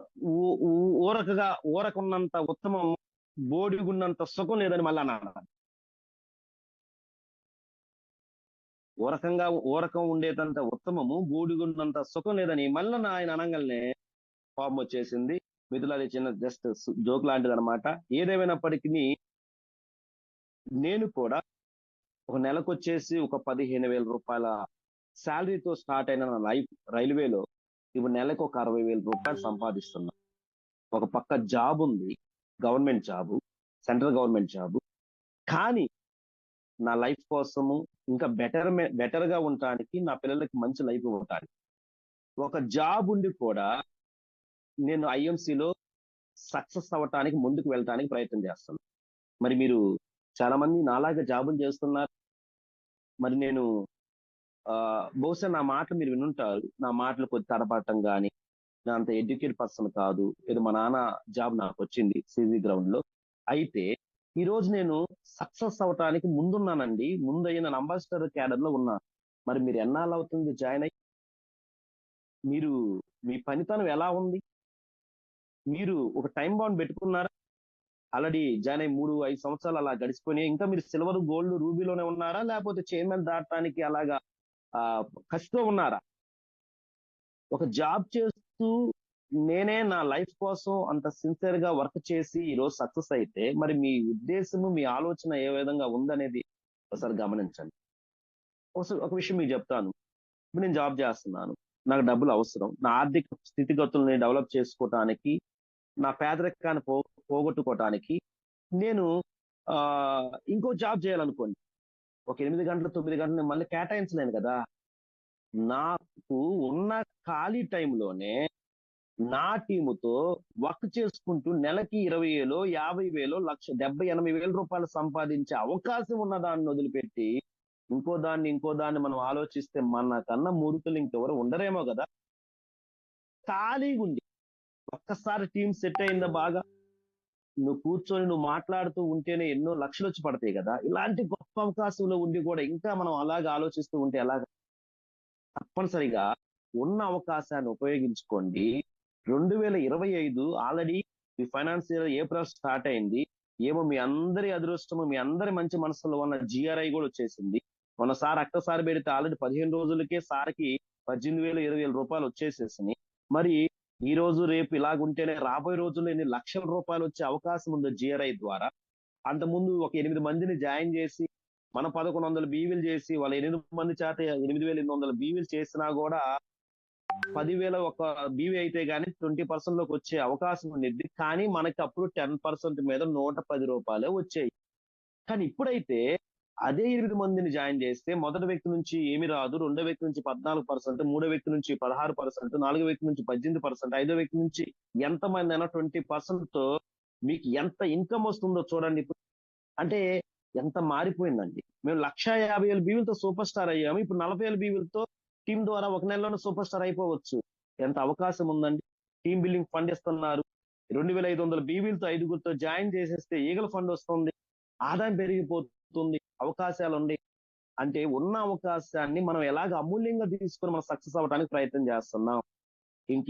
ఊరకున్నంత ఉత్తమం బోడిగున్నంత సుఖం లేదని మళ్ళీ అన్నాడు. ఊరకం ఉండేటంత ఉత్తమము బోడిగున్నంత సుఖం లేదని మళ్ళీ ఆయన అనగానే కోపం వచ్చేసింది. మిథులు అది చిన్న జస్ట్ జోక్ లాంటిది అనమాట. ఏదేమైనప్పటికీ నేను కూడా ఒక నెలకు వచ్చేసి ఒక 15,000 రూపాయల శాలరీతో స్టార్ట్ అయిన నా లైఫ్ రైల్వేలో ఇప్పుడు నెలకు ఒక 60,000 రూపాయలు సంపాదిస్తున్నా. ఒక పక్క జాబ్ ఉంది, government job, central government job. కానీ నా లైఫ్ కోసము ఇంకా బెటర్ గా ఉండటానికి, నా పిల్లలకి మంచి లైఫ్ ఇవ్వటానికి ఒక జాబ్ ఉండి కూడా నేను ఐఎంసీలో సక్సెస్ అవ్వటానికి, ముందుకు వెళ్ళటానికి ప్రయత్నం చేస్తాను. మరి మీరు చాలా మంది నాలాగా జాబులు చేస్తున్నారు. మరి నేను బహుశా నా మాటలు మీరు వినుంటారు. నా మాటలు కొద్ది తడపడటం కానీ, నా అంత ఎడ్యుకేటెడ్ పర్సన్ కాదు. ఏదో మా నాన్న జాబ్ నాకు వచ్చింది సిజీ గ్రౌండ్ లో. అయితే ఈ రోజు నేను సక్సెస్ అవటానికి ముందున్నానండి. ముందయ్యి నేను అంబాసిడర్ క్యాడర్ లో ఉన్నాను. మరి మీరు ఎన్నాళ్ళు అవుతుంది జాయిన్ అయ్యి? మీరు మీ పనితనం ఎలా ఉంది? మీరు ఒక టైం బౌండ్ పెట్టుకున్నారా? ఆల్రెడీ జాయిన్ అయ్యి 3-5 సంవత్సరాలు అలా గడిచిపోయినాయి. ఇంకా మీరు సిల్వర్, గోల్డ్, రూబీలోనే ఉన్నారా? లేకపోతే చైర్మన్ దాటడానికి అలాగా కసితో ఉన్నారా? ఒక జాబ్ చేస్తూ నేనే నా లైఫ్ కోసం అంత సిన్సియర్ గా వర్క్ చేసి ఈ రోజు సక్సెస్ అయితే, మరి మీ ఉద్దేశము, మీ ఆలోచన ఏ విధంగా ఉందనేది ఒకసారి గమనించండి. ఒక విషయం మీకు చెప్తాను. ఇప్పుడు నేను జాబ్ చేస్తున్నాను, నాకు డబ్బులు అవసరం. నా ఆర్థిక స్థితిగతుల్ని డెవలప్ చేసుకోవటానికి, నా పేదరికాన్ని పోగొట్టుకోవటానికి నేను ఆ ఇంకో జాబ్ చేయాలనుకోండి. ఒక 8 గంటలు 9 గంటలు నేను మళ్ళీ కేటాయించలేను కదా. నాకు ఉన్న ఖాళీ టైంలోనే నా టీముతో వర్క్ చేసుకుంటూ నెలకి 20,000, 50,000, లక్ష 70,000, 80,000 సంపాదించే అవకాశం ఉన్న దాన్ని వదిలిపెట్టి ఇంకో దాన్ని మనం ఆలోచిస్తే మనకన్నా మూర్ఖులు ఇంకెవరు ఉండరేమో కదా. ఖాళీగా ఉంది, ఒక్కసారి టీం సెట్ అయిందా బాగా, నువ్వు మాట్లాడుతూ ఉంటేనే ఎన్నో లక్షలు వచ్చి పడతాయి కదా. ఇలాంటి గొప్ప అవకాశంలో ఉండి కూడా ఇంకా మనం అలాగే ఆలోచిస్తూ ఉంటే ఎలాగ? తప్పనిసరిగా ఉన్న అవకాశాన్ని ఉపయోగించుకోండి. 2025 ఆల్రెడీ ఈ ఫైనాన్షియల్ ఏప్రిల్ స్టార్ట్ అయింది. ఏమో మీ అందరి అదృష్టము, మీ అందరి మంచి మనసులో ఉన్న జిఆర్ఐ కూడా వచ్చేసింది. మొన్న సార్ అక్కసారి పెడితే ఆల్రెడీ 15 రోజులకే సార్కి 18,000, 20,000 రూపాయలు వచ్చేసేసినాయి. మరి ఈ రోజు రేపు ఇలాగుంటేనే రాబోయే రోజుల్లో ఎన్ని లక్షల రూపాయలు వచ్చే అవకాశం ఉందో జిఆర్ఐ ద్వారా. అంతకుముందు ఒక 8 మందిని జాయిన్ చేసి మనం 1,100 బీవీలు చేసి వాళ్ళ 8 మంది చేత 8,800 బీవీలు చేసినా కూడా 10,000 ఒక బీవీ అయితే గానీ 20% లోకి వచ్చే అవకాశం ఉండేది. కానీ మనకి అప్పుడు 10% మీద 110 రూపాయలే వచ్చాయి. కానీ ఇప్పుడైతే అదే 8 మందిని జాయిన్ చేస్తే మొదటి వ్యక్తి నుంచి ఏమి రాదు, రెండో వ్యక్తి నుంచి 14%, మూడో వ్యక్తి నుంచి 16%, నాలుగో వ్యక్తి నుంచి 18%, ఐదో వ్యక్తి నుంచి ఎంతమంది అయినా 20% తో మీకు ఎంత ఇన్కమ్ వస్తుందో చూడండి. ఇప్పుడు అంటే ఎంత మారిపోయిందండి. మేము 1,50,000 బీవీలతో సూపర్ స్టార్ అయ్యాము. ఇప్పుడు 40,000 బీవీలతో టీం ద్వారా ఒక నెలలోనే సూపర్ స్టార్ అయిపోవచ్చు. ఎంత అవకాశం ఉందండి. టీం బిల్డింగ్ ఫండ్ ఇస్తున్నారు. 2,500 బీవీలతో 5గురితో జాయిన్ చేసేస్తే ఈగల ఫండ్ వస్తుంది. ఆదాయం పెరిగిపోతుంది. అవకాశాలు ఉండి అంటే ఉన్న అవకాశాన్ని మనం ఎలాగ అమూల్యంగా తీసుకొని మనం సక్సెస్ అవ్వడానికి ప్రయత్నం చేస్తున్నాం. ఇంక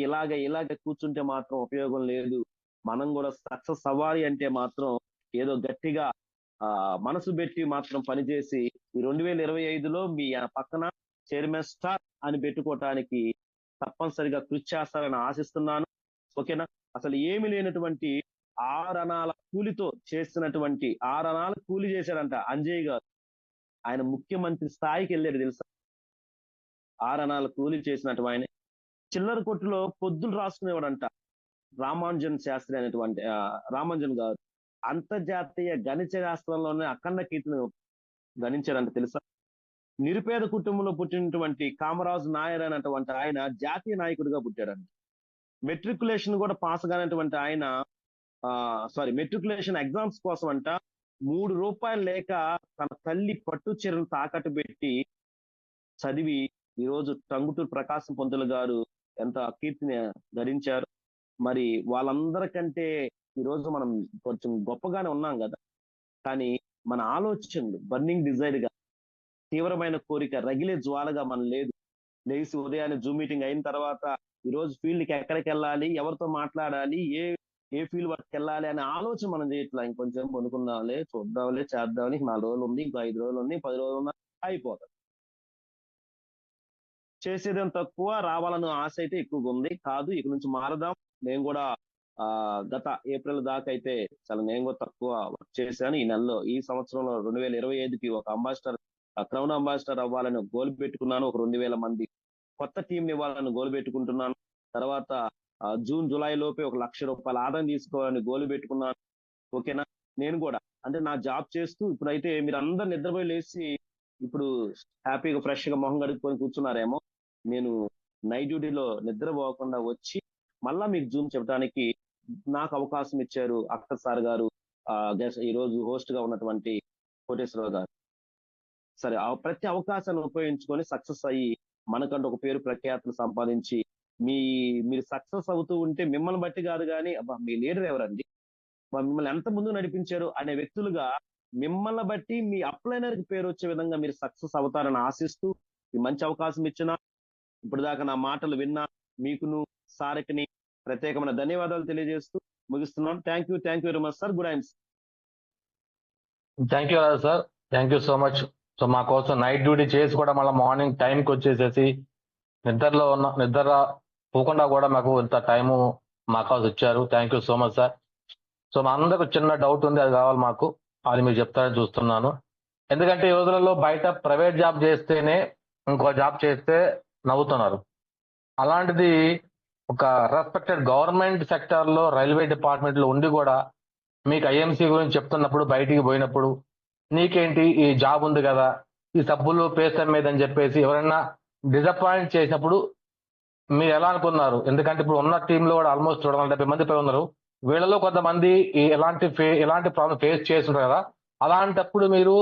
ఇలాగ కూర్చుంటే మాత్రం ఉపయోగం లేదు. మనం కూడా సక్సెస్ అవ్వాలి అంటే మాత్రం ఏదో గట్టిగా మనసు పెట్టి మాత్రం పనిచేసి ఈ 2025లో మీ పక్కన చైర్మన్ స్టార్ అని పెట్టుకోవటానికి తప్పనిసరిగా కృషి చేస్తారని ఆశిస్తున్నాను. ఓకేనా? అసలు ఏమి లేనటువంటి 6 అణాల కూలితో చేసినటువంటి 6 అణాల కూలి చేశాడంట అంజయ్ గారు. ఆయన ముఖ్యమంత్రి స్థాయికి వెళ్ళాడు తెలుసా. 6 అణాల కూలి చేసినట్టు ఆయన చిల్లర కొట్టులో పొద్దులు రాసుకునేవాడంట. రామానుజన్ శాస్త్రి అనేటువంటి రామానుజన్ గారు అంతర్జాతీయ గణిత శాస్త్రంలోనే అఖండ కీర్తిని గణించారంట తెలుసా. నిరుపేద కుటుంబంలో పుట్టినటువంటి కామరాజు నాయర్ అనేటువంటి ఆయన జాతీయ నాయకుడిగా పుట్టాడంట. మెట్రికులేషన్ కూడా పాస్ కానటువంటి ఆయన మెట్రికులేషన్ ఎగ్జామ్స్ కోసం అంట ₹3 లేక తన తల్లి పట్టు చీరను తాకట్టు పెట్టి చదివి ఈ రోజు టంగుటూరు ప్రకాశం పంతులు గారు ఎంత కీర్తిని ధరించారు. మరి వాళ్ళందరికంటే ఈ రోజు మనం కొంచెం గొప్పగానే ఉన్నాం కదా. కానీ మన ఆలోచనలు బర్నింగ్ డిజైర్ గా, తీవ్రమైన కోరిక, రగిలే జ్వాలగా మనం లేదు. లేచి ఉదయాన్నే జూమ్ మీటింగ్ అయిన తర్వాత ఈ రోజు ఫీల్డ్ కి ఎక్కడికి వెళ్ళాలి, ఎవరితో మాట్లాడాలి, ఏ ఏ ఫీల్డ్ వర్క్ వెళ్ళాలి అనే ఆలోచన మనం చేయట్లా. ఇంకొంచెం కొనుక్కుందాంలే, చూద్దాంలే, చేద్దామని 4 రోజులు ఉంది, ఇంకో 5 రోజులు ఉంది, 10 రోజులు ఉన్నా అయిపోతుంది. చేసేదేం తక్కువ, రావాలని ఆశ అయితే ఎక్కువగా ఉంది. కాదు, ఇక నుంచి మారదాం. నేను కూడా గత ఏప్రిల్ దాకా అయితే నేను కూడా తక్కువ వర్క్ చేశాను. ఈ నెలలో, ఈ సంవత్సరంలో 2025కి ఒక అంబాసిడర్, క్రౌన్ అంబాసిడర్ అవ్వాలని గోల్ పెట్టుకున్నాను. ఒక 2,000 మంది కొత్త టీంని ఇవ్వాలని గోల్ పెట్టుకుంటున్నాను. తర్వాత జూన్ జూలై లోపే ఒక ₹1,00,000 ఆదాయం తీసుకోవాలని గోల్ పెట్టుకున్నాను. ఓకేనా? నేను కూడా అంటే నా జాబ్ చేస్తూ ఇప్పుడైతే మీరు అందరు నిద్రపోయి లేచి ఇప్పుడు హ్యాపీగా ఫ్రెష్ గా మొహం కడుక్కొని కూర్చున్నారేమో. నేను నైట్ డ్యూటీలో నిద్రపోకుండా వచ్చి మళ్ళా మీకు జూమ్ చెప్పడానికి నాకు అవకాశం ఇచ్చారు అఖ్తర్ సార్ గారు, ఈ రోజు హోస్ట్ గా ఉన్నటువంటి కోటేశ్వరరావు గారు. సరే, ప్రతి అవకాశాన్ని ఉపయోగించుకొని సక్సెస్ అయ్యి మనకంటూ ఒక పేరు ప్రఖ్యాతులు సంపాదించి మీరు సక్సెస్ అవుతూ ఉంటే మిమ్మల్ని బట్టి కాదు కానీ అబ్బా మీ లీడర్ ఎవరండి, మిమ్మల్ని ఎంత ముందు నడిపించారు అనే వ్యక్తులుగా మిమ్మల్ని బట్టి మీ అప్లైనర్ కి పేరు వచ్చే విధంగా మీరు సక్సెస్ అవుతారని ఆశిస్తూ ఈ మంచి అవకాశం ఇచ్చిన ఇప్పుడు దాకా నా మాటలు విన్నా మీకును సార్కి ప్రత్యేకమైన ధన్యవాదాలు తెలియజేస్తూ ముగిస్తున్నాను. Thank you very much sir. Good night. Thank you sir, thank you so much. So మా కోసం నైట్ డ్యూటీ చేసి కూడా మళ్ళీ మార్నింగ్ టైంకి వచ్చేసేసి నిద్ర పోకుండా కూడా మాకు ఇంత టైము మాకు ఇచ్చారు. Thank you so much sir. So మా అందరికి చిన్న డౌట్ ఉంది, అది కావాలి మాకు, అది మీరు చెప్తారని చూస్తున్నాను. ఎందుకంటే ఈ రోజులలో బయట ప్రైవేట్ జాబ్ చేస్తేనే ఇంకో జాబ్ చేస్తే నవ్వుతున్నారు. అలాంటిది ఒక రెస్పెక్టెడ్ గవర్నమెంట్ సెక్టర్ లో రైల్వే డిపార్ట్మెంట్ లో ఉండి కూడా మీకు ఐఎంసీ గురించి చెప్తున్నప్పుడు బయటికి పోయినప్పుడు నీకేంటి ఈ జాబ్ ఉంది కదా, ఈ సబ్బులు పేస్ట్ అమ్మేదని చెప్పేసి ఎవరైనా డిసప్పాయింట్ చేసినప్పుడు మీరు ఎలా అనుకున్నారు? ఎందుకంటే ఇప్పుడు ఉన్న టీంలో కూడా ఆల్మోస్ట్ 270 మంది పై ఉన్నారు. వీళ్ళలో కొంతమంది ఎలాంటి ప్రాబ్లం ఫేస్ చేస్తుంటారు కదా, అలాంటప్పుడు మీరు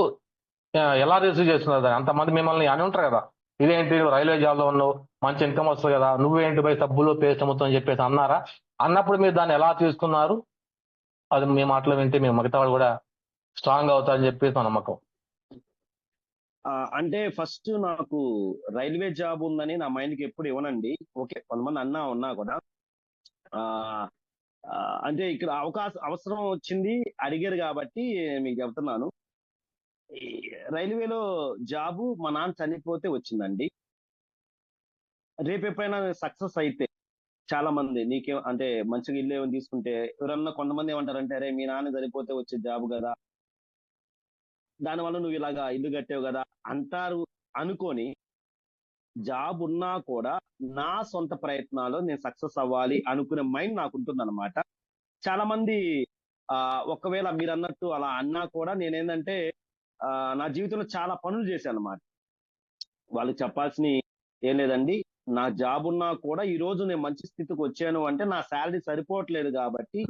ఎలా రిసీవ్ చేస్తున్నారు దాన్ని? అంతమంది మిమ్మల్ని అని ఉంటారు కదా, ఇదేంటి నువ్వు రైల్వే జాబ్ లో ఉన్నావు, మంచి ఇన్కమ్ వస్తుంది కదా, నువ్వేంటి పోయి సబ్బులు పేస్ట్ అమ్ముతావు అని చెప్పేసి అన్నారా? అన్నప్పుడు మీరు దాన్ని ఎలా తీసుకున్నారు? అది మీ మాటలు వింటే మీ మిగతా వాళ్ళు కూడా స్ట్రాంగ్ అవుతారని చెప్పేసి మా నమ్మకం. అంటే ఫస్ట్ నాకు రైల్వే జాబ్ ఉందని నా మైండ్కి ఎప్పుడు ఇవ్వనండి. ఓకే, కొంతమంది ఉన్నా కూడా ఆ ఆ, అంటే ఇక్కడ అవసరం వచ్చింది, అడిగారు కాబట్టి మీకు చెప్తున్నాను. ఈ రైల్వేలో జాబు మా నాన్న చనిపోతే వచ్చిందండి. రేపు ఎప్పుడైనా సక్సెస్ అయితే చాలా మంది నీకే అంటే మంచిగా ఇల్లు ఏమైనా తీసుకుంటే ఎవరన్నా కొంతమంది ఏమంటారంటే, అరే మీ నాన్న చనిపోతే వచ్చే జాబ్ కదా, దానివల్ల నువ్వు ఇలాగా ఇల్లు కట్టావు కదా అంటారు అనుకొని, జాబ్ ఉన్నా కూడా నా సొంత ప్రయత్నాలు నేను సక్సెస్ అవ్వాలి అనుకునే మైండ్ నాకు ఉంటుందన్నమాట. చాలా మంది ఒకవేళ మీరు అన్నట్టు అలా అన్నా కూడా నేనేంటంటే ఆ, నా జీవితంలో చాలా పనులు చేశాను అన్నమాట. వాళ్ళకి చెప్పాల్సిన ఏం లేదండి. నా జాబ్ ఉన్నా కూడా ఈ రోజు నేను మంచి స్థితికి వచ్చాను అంటే నా శాలరీ సరిపోవట్లేదు కాబట్టి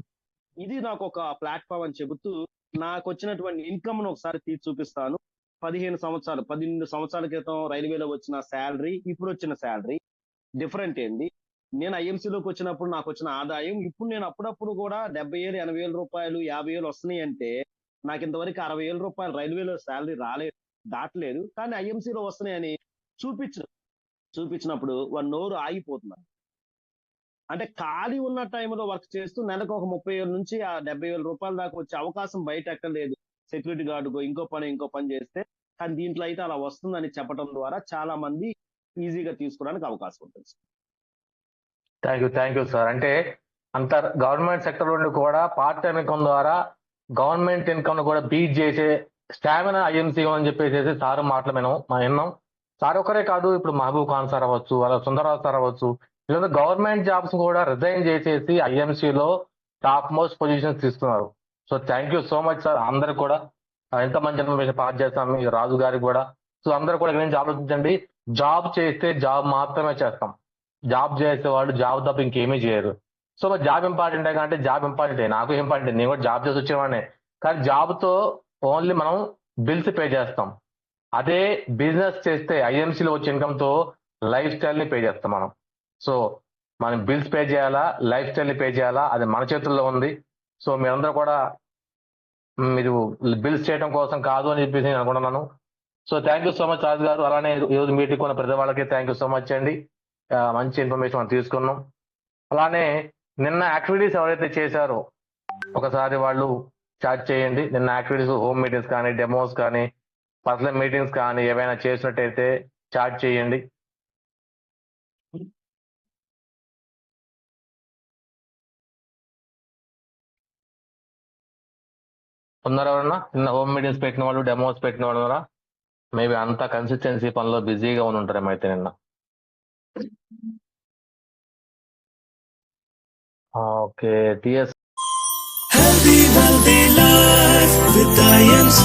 ఇది నాకు ఒక ప్లాట్ఫామ్ అని చెబుతూ నాకు వచ్చినటువంటి ఇన్కమ్ ను ఒకసారి తీసి చూపిస్తాను. 18 సంవత్సరాల క్రితం రైల్వేలో వచ్చిన శాలరీ, ఇప్పుడు వచ్చిన శాలరీ డిఫరెంట్ ఏంది? నేను ఐఎంసీలోకి వచ్చినప్పుడు నాకు వచ్చిన ఆదాయం, ఇప్పుడు నేను అప్పుడప్పుడు కూడా 70,000, 80,000 రూపాయలు, 50,000 వస్తున్నాయి అంటే నాకు ఇంతవరకు 60,000 రూపాయలు రైల్వేలో శాలరీ రాలేదు, దాటలేదు. కానీ ఐఎంసీలో వస్తున్నాయని చూపించినప్పుడు వాడు నోరు ఆగిపోతున్నారు. అంటే ఖాళీ ఉన్న టైంలో వర్క్ చేస్తూ నెలకు ఒక 30,000 నుంచి 70,000 రూపాయల దాకా వచ్చే అవకాశం బయట ఎక్కడ లేదు. సెక్యూరిటీ గార్డుకో ఇంకో పని చేస్తే. కానీ దీంట్లో అయితే అలా వస్తుందని చెప్పడం ద్వారా చాలా మంది ఈజీగా తీసుకోవడానికి అవకాశం ఉంటుంది. Thank you sir. అంటే అంత గవర్నమెంట్ సెక్టర్ నుండి కూడా పార్ట్ టైం ఇన్కమ్ ద్వారా గవర్నమెంట్ ఇన్కమ్ కూడా బీట్ చేసే స్టామినా ఐఎంసీ అని చెప్పేసి సార్ మాటలు మనం విన్నాం. సార్ ఒకరే కాదు, ఇప్పుడు మహబూబ్ ఖాన్ సార్ అవ్వచ్చు, అలా సుందరరావు సార్ అవ్వచ్చు, ఇలా గవర్నమెంట్ జాబ్స్ కూడా రిజైన్ చేసేసి ఐఎంసీలో టాప్ మోస్ట్ పొజిషన్స్ తీసుకున్నారు. So thank you so much sir. అందరు కూడా ఎంత మంచి ఇన్ఫర్మేషన్ పాస్ చేస్తాం, మీ రాజు గారికి కూడా. సో అందరూ కూడా ఇక్కడ నుంచి ఆలోచించండి, జాబ్ చేస్తే జాబ్ మాత్రమే చేస్తాం, జాబ్ చేసేవాళ్ళు జాబ్ తప్ప ఇంకేమీ చేయరు. సో మరి జాబ్ ఇంపార్టెంట్ అంటే జాబ్ ఇంపార్టెంట్, నాకు ఇంపార్టెంట్, నేను కూడా జాబ్ చేసి వచ్చేవాడిని. కానీ జాబ్తో ఓన్లీ మనం బిల్స్ పే చేస్తాం. అదే బిజినెస్ చేస్తే ఐఎంసీలో వచ్చే ఇన్కమ్తో లైఫ్ స్టైల్ని పే చేస్తాం మనం. సో మనం బిల్స్ పే చేయాలా, లైఫ్ స్టైల్ని పే చేయాలా, అది మన చేతుల్లో ఉంది. సో మీరందరూ కూడా మీరు బిల్స్ చేయడం కోసం కాదు అని చెప్పేసి నేను అనుకుంటున్నాను. So thank you so much Raju గారు. అలానే ఈరోజు మీటింగ్ ఉన్న ప్రతి వాళ్ళకి థ్యాంక్ యూ సో మచ్ అండి. మంచి ఇన్ఫర్మేషన్ మనం తీసుకున్నాం. అలానే నిన్న యాక్టివిటీస్ ఎవరైతే చేశారో ఒకసారి వాళ్ళు చాట్ చేయండి. నిన్న యాక్టివిటీస్ హోమ్ మీటింగ్స్ కానీ, డెమోస్ కానీ, పర్సనల్ మీటింగ్స్ కానీ ఏవైనా చేసినట్టయితే చాట్ చేయండి. ఉన్నారా ఎవరన్నా నిన్న హోమ్ మీటింగ్స్ పెట్టిన వాళ్ళు, డెమోస్ పెట్టిన వాళ్ళు ఉన్నారా? మేబీ అంతా కన్సిస్టెన్సీ పనిలో బిజీగా ఉంటారేమో అయితే నిన్న. Okay, TS Healthy life with IMC.